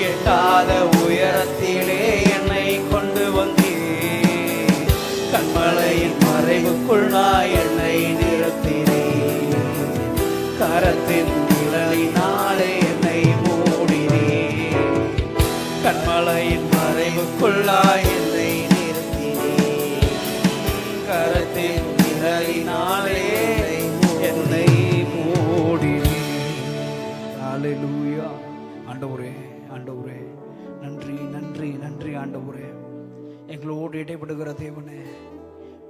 எட்டாத உயரத்திலே என்னை கொண்டு வந்தீர். கண்மலையின் மறைவுக்குள் நான் என்னை நிறுத்தினீர், கரத்தின் நிழலினாலே என்னை மூடினீர். கண்மலையின் மறைவுக்குள்ளாய் என்னை நிறுத்தினீர், கரத்தின் நிழலினாலே என்னை மூடினீர். ஹல்லேலூயா. ஆண்டவரே, ஆண்டவரே, நன்றி நன்றி நன்றி ஆண்டவரே. எங்களோடு இடைப்படுகிற தேவனே,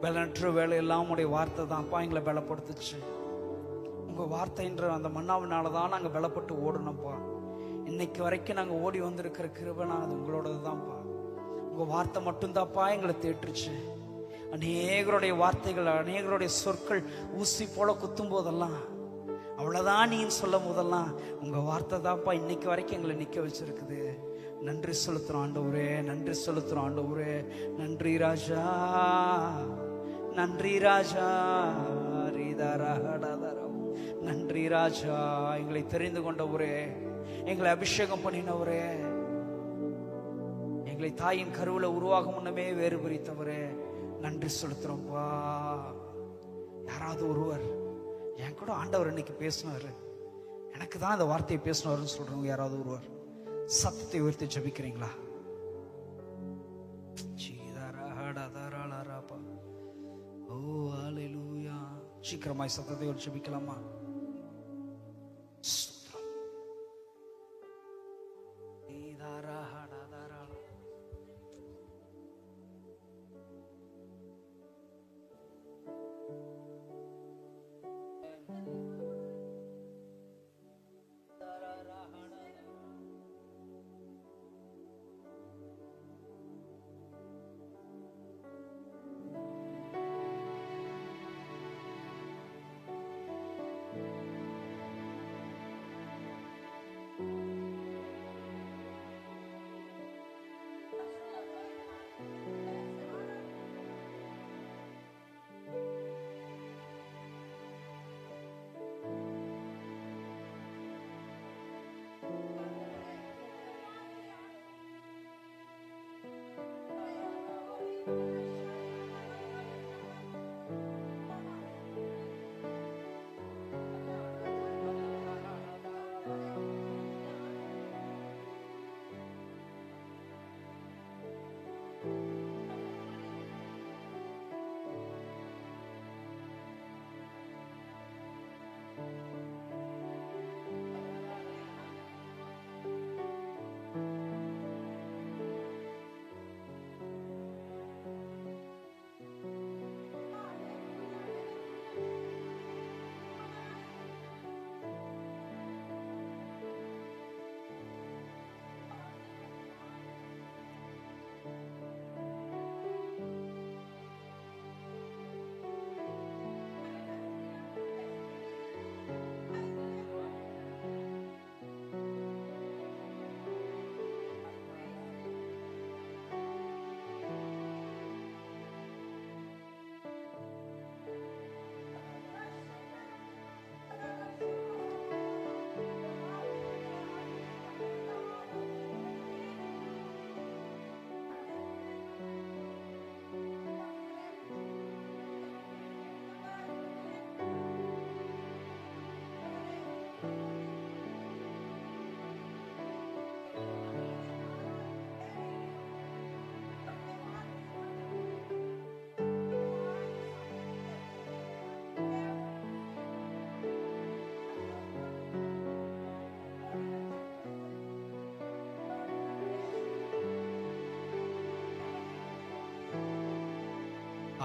பலனற்ற வேலையெல்லாம் உடைய வார்த்தை தான்ப்பா எங்களை பலப்படுத்துச்சு. உங்கள் வார்த்தைன்ற அந்த மன்னாவினால தான் நாங்கள் பலப்பட்டு ஓடணும்ப்பா. இன்னைக்கு வரைக்கும் நாங்கள் ஓடி வந்திருக்கிற கிருபைனா அது உங்களோடது தான்ப்பா. உங்கள் வார்த்தை மட்டும்தான்ப்பா எங்களை தேற்றுச்சு. அநேகருடைய வார்த்தைகள், அநேகருடைய சொற்கள் ஊசி போல குத்தும் போதெல்லாம், அவ்வளோதான் நீன்னு சொல்லும் போதெல்லாம் உங்கள் வார்த்தை தான்ப்பா இன்னைக்கு வரைக்கும் எங்களை நிற்க வச்சிருக்குது. நன்றி செலுத்துகிறோம் ஆண்டவரே, நன்றி செலுத்துகிறோம் ஆண்டவரே. நன்றி ராஜா, நன்றி ராஜா, நன்றி ராஜா. எங்களை தெரிந்து கொண்டவரே, எங்களை அபிஷேகம் பண்ணினவரே, எங்களை தாயின் கருவில உருவாகும் முன்னமே வேறு பிரித்தவரே, நன்றி செலுத்துறோம்ப்பா. யாராவது ஒருவர் என் கூட ஆண்டவர் இன்னைக்கு பேசினாரு, எனக்கு தான் இந்த வார்த்தையை பேசினாருன்னு சொல்றவங்க யாராவது ஒருவர் சத்தத்தை உயர்த்தி ஜெபிக்கிறீங்களா? ஓ ஹல்லேலூயா. சீக்கிரமாய் சத்தத்தை உயர்த்தி ஜெபிக்கலாமா?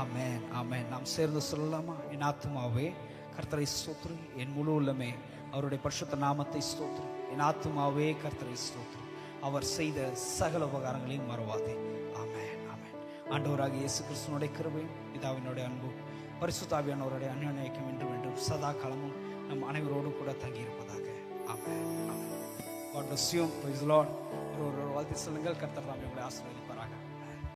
ஆமென், ஆமென். நாம் சேர்ந்து சொல்லலாமா? என் ஆத்துமாவே கர்த்தரை ஸ்தோத்திரி, என் முழு உள்ளமே அவருடைய பரிசுத்த நாமத்தை ஸ்தோத்திரி. என் ஆத்துமாவே கர்த்தரை ஸ்தோத்திரி, அவர் செய்த சகல உபகாரங்களையும் மறவாதே. ஆமென், ஆமென். ஆண்டவராகிய இயேசு கிறிஸ்துவினுடைய கிருபையும் பிதாவினுடைய அன்பும் பரிசுத்த ஆவியானவருடைய அந்யோன்யம் என்றும் என்றும் சதா காலமும் நம் அனைவரோடு கூட தங்கியிருப்பதாக. ஆமென், ஆமென். God bless you. Praise the Lord. ஒரு வாழ்த்து சொல்லுங்கள். கர்த்தர் தாமே உங்களை ஆசீர்வதிப்பாராக.